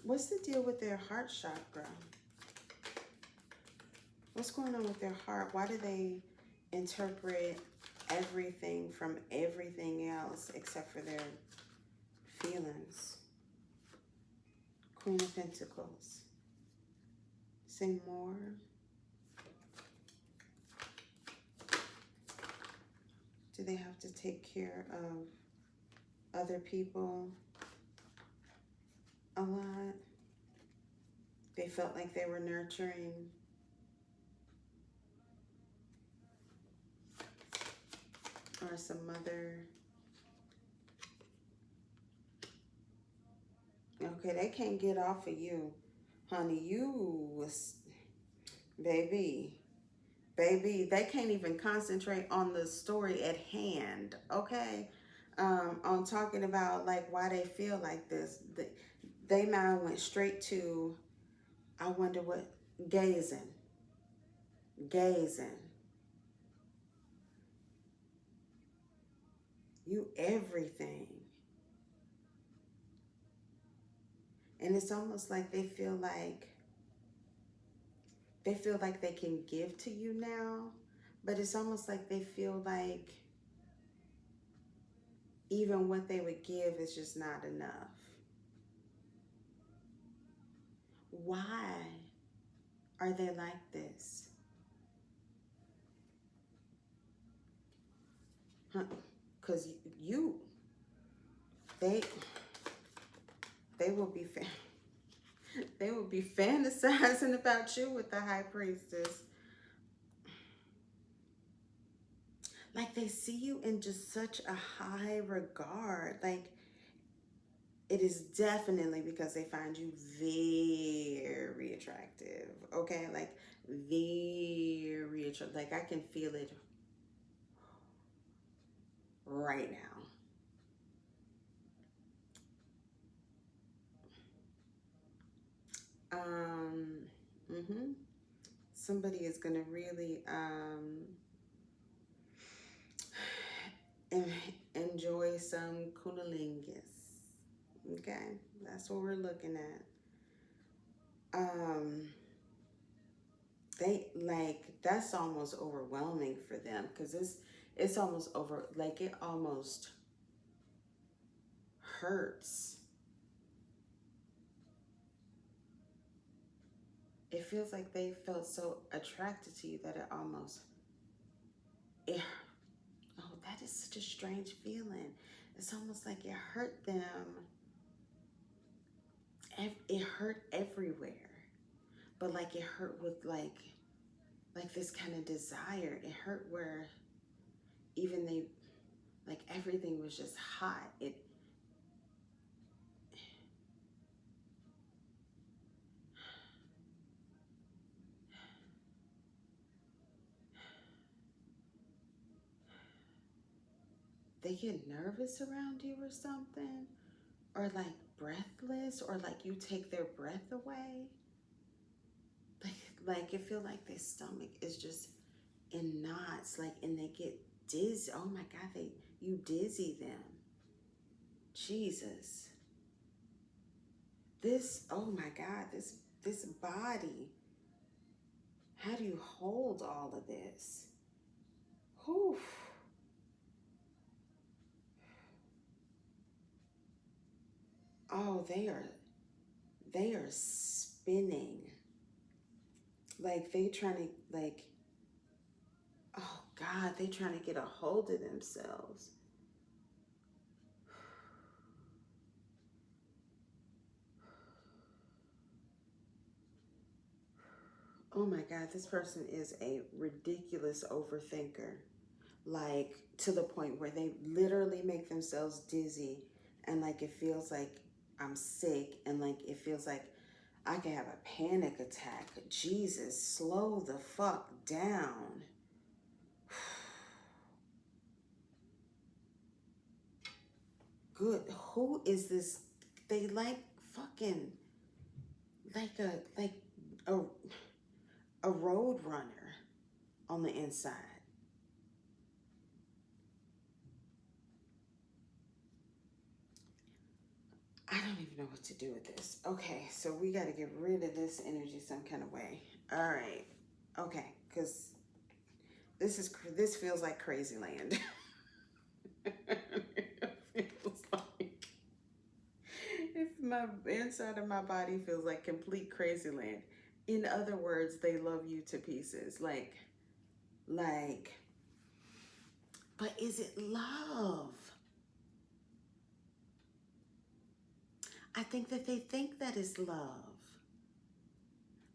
What's the deal with their heart chakra? What's going on with their heart? Why do they interpret everything from everything else except for their feelings? Queen of Pentacles. Say more. Do they have to take care of other people a lot? They felt like they were nurturing. Or some mother. Okay, they can't get off of you. Honey, you was, baby, they can't even concentrate on the story at hand, okay? On talking about like why they feel like this. They mind went straight to, I wonder what, gazing. You everything. And it's almost like they feel like they can give to you now, but it's almost like they feel like even what they would give is just not enough. Why are they like this? Because they they will be they will be fantasizing about you with the high priestess. Like they see you in just such a high regard. Like it is definitely because they find you very attractive. Okay, like very attractive. Like I can feel it right now. Um, mm-hmm. Somebody is gonna really enjoy some cunnilingus. Okay, that's what we're looking at. They like that's almost overwhelming for them because it's almost over like it almost hurts. It feels like they felt so attracted to you that it almost it oh that is such a strange feeling. It's almost like it hurt them. It hurt everywhere, but like it hurt with like this kind of desire. It hurt where even they like everything was just hot. It they get nervous around you or something, or like breathless, or like you take their breath away. Like it feel like their stomach is just in knots, like, and they get dizzy. Oh my God, you dizzy them. Jesus, oh my God, this body. How do you hold all of this? Whew. Oh, they are spinning. Like they trying to like, oh God, they trying to get a hold of themselves. Oh my God, this person is a ridiculous overthinker. Like to the point where they literally make themselves dizzy and like it feels like I'm sick and like it feels like I can have a panic attack. Jesus, slow the fuck down. Good. Who is this? They like fucking like a a road runner on the inside. I don't even know what to do with this. Okay, so we got to get rid of this energy some kind of way. All right. Okay, because this feels like crazy land. It feels like if my inside of my body feels like complete crazy land. In other words, they love you to pieces. Like, but is it love? I think that they think that is love.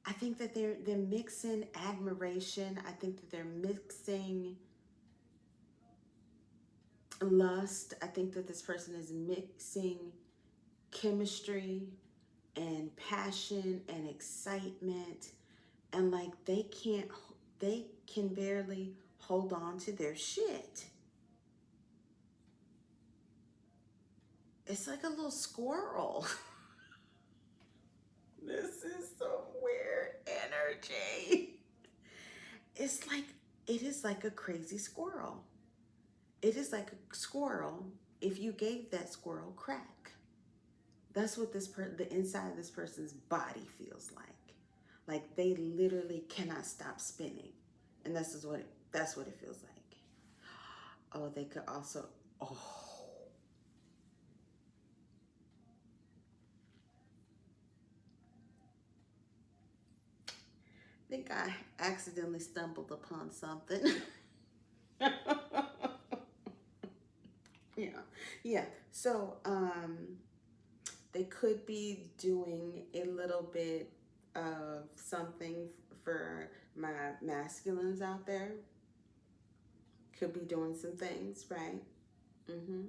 I think that they're mixing admiration. I think that they're mixing lust. I think that this person is mixing chemistry and passion and excitement, and like they can barely hold on to their shit. It's like a little squirrel. This is some weird energy. It's like it is like a crazy squirrel. It is like a squirrel if you gave that squirrel crack. That's what the inside of this person's body feels like. Like they literally cannot stop spinning. And that's what it feels like. Oh, they could also oh. I think I accidentally stumbled upon something. Yeah. Yeah. So, they could be doing a little bit of something for my masculines out there. Could be doing some things, right? Mm-hmm.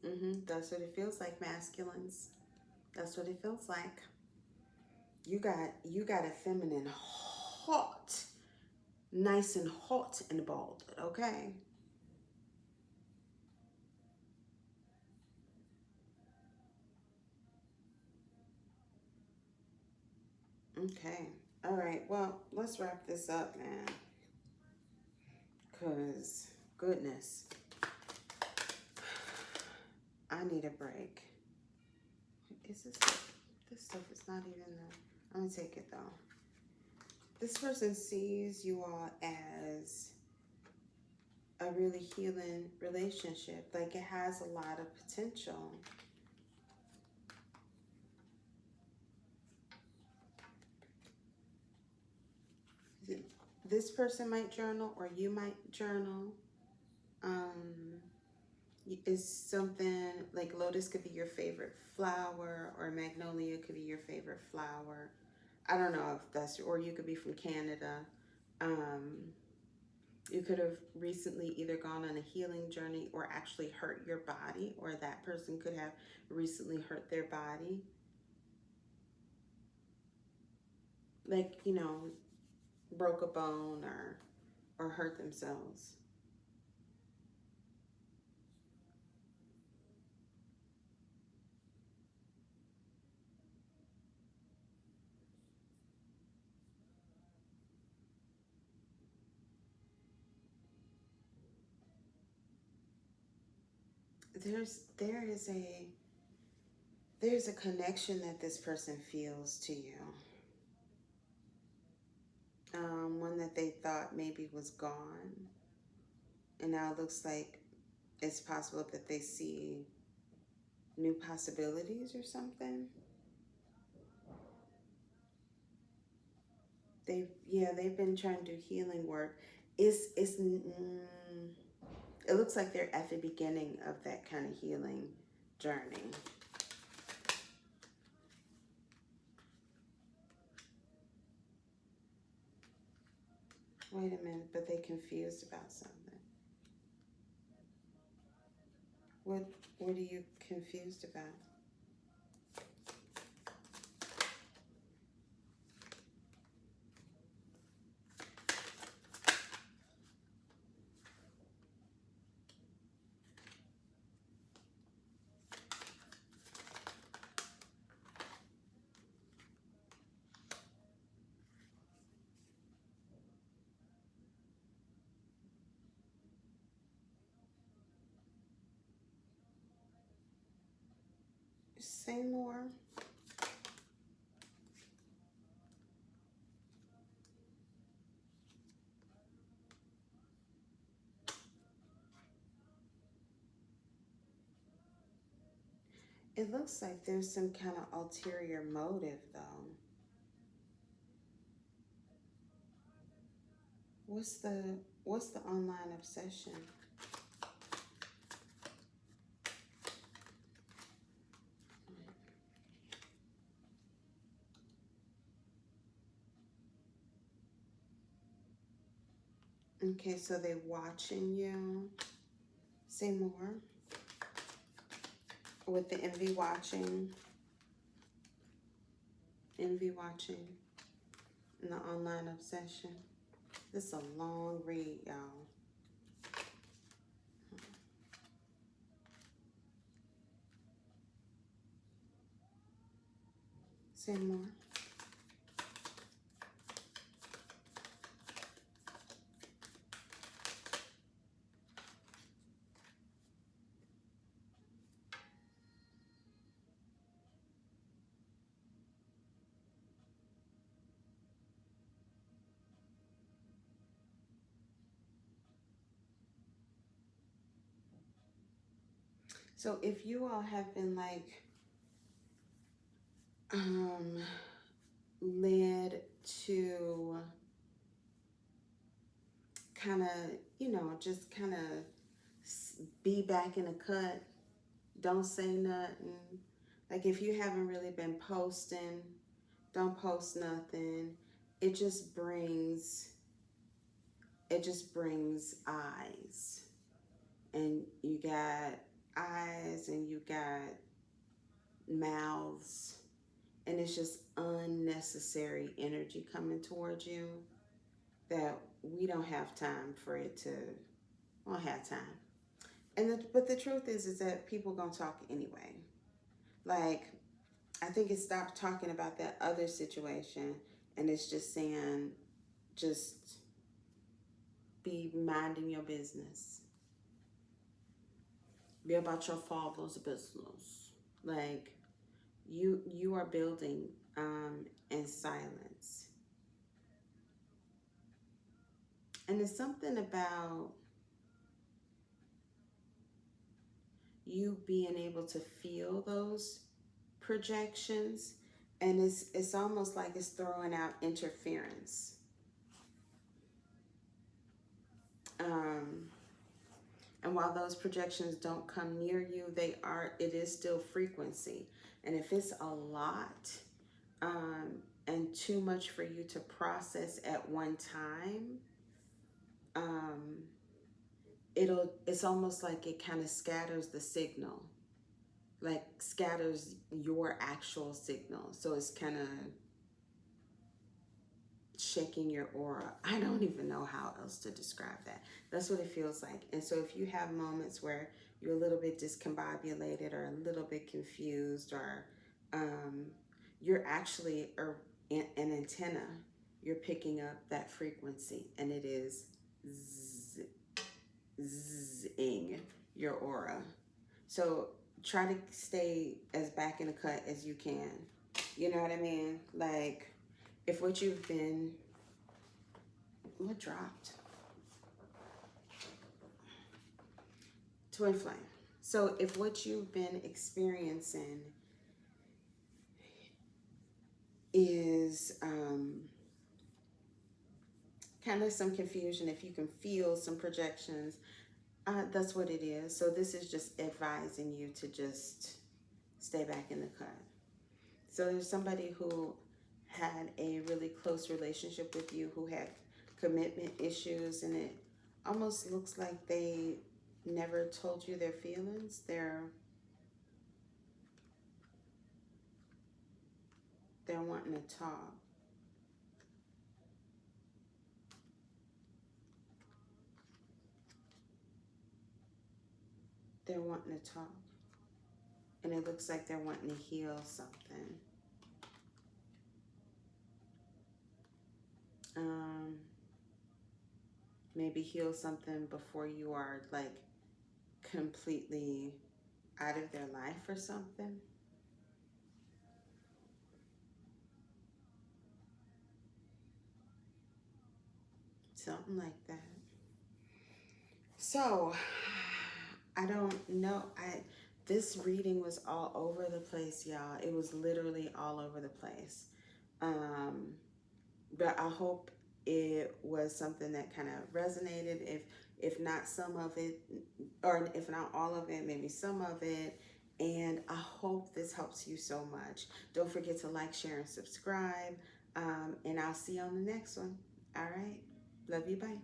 That's what it feels like, masculines. That's what it feels like. You got a feminine hot, nice and hot and bald, okay? Okay. All right. Well, let's wrap this up, man. Cause goodness, I need a break. Is this stuff is not even there. I'm gonna take it though. This person sees you all as a really healing relationship. Like it has a lot of potential. This person might journal or you might journal. Um, is something like lotus could be your favorite flower or magnolia could be your favorite flower. I don't know if that's, or you could be from Canada. Um, you could have recently either gone on a healing journey or actually hurt your body, or that person could have recently hurt their body. Like, broke a bone or hurt themselves. There's a connection that this person feels to you. One that they thought maybe was gone, and now it looks like it's possible that they see new possibilities or something. They've been trying to do healing work. It looks like they're at the beginning of that kind of healing journey. Wait a minute, but they confused about something. What are you confused about? Say more. It looks like there's some kind of ulterior motive, though. What's the online obsession? Okay, so they watching you. Say more. With the envy watching, and the online obsession. This is a long read, y'all. Say more. So if you all have been like led to kind of, just kind of be back in the cut, don't say nothing. Like if you haven't really been posting, don't post nothing. It just brings eyes. And you got eyes and you got mouths, and it's just unnecessary energy coming towards you that we don't have time for it to, we don't have time. But the truth is that people gonna talk anyway. Like, I think it stopped talking about that other situation and it's just saying, just be minding your business. Be about your father's business. Like, you are building in silence. And it's something about you being able to feel those projections, and it's almost like it's throwing out interference. Um, and while those projections don't come near you, it is still frequency. And if it's a lot and too much for you to process at one time, um, it's almost like it kind of scatters the signal, like scatters your actual signal. So it's kind of shaking your aura. I don't even know how else to describe that. That's what it feels like. And so if you have moments where you're a little bit discombobulated or a little bit confused, or you're actually an antenna, you're picking up that frequency, and it is zing your aura. So try to stay as back in the cut as you can. You know what I mean? Like, if what you've been, what dropped? Twin flame. So if what you've been experiencing is kind of some confusion, if you can feel some projections, that's what it is. So this is just advising you to just stay back in the cut. So there's somebody who had a really close relationship with you, who had commitment issues, and it almost looks like they never told you their feelings. They're wanting to talk. They're wanting to talk. And it looks like they're wanting to heal something. Maybe heal something before you are like completely out of their life or something. Something like that. So, I don't know. This reading was all over the place, y'all. It was literally all over the place. But I hope it was something that kind of resonated. If not some of it, or if not all of it, maybe some of it. And I hope this helps you so much. Don't forget to like, share, and subscribe. And I'll see you on the next one. All right. Love you. Bye.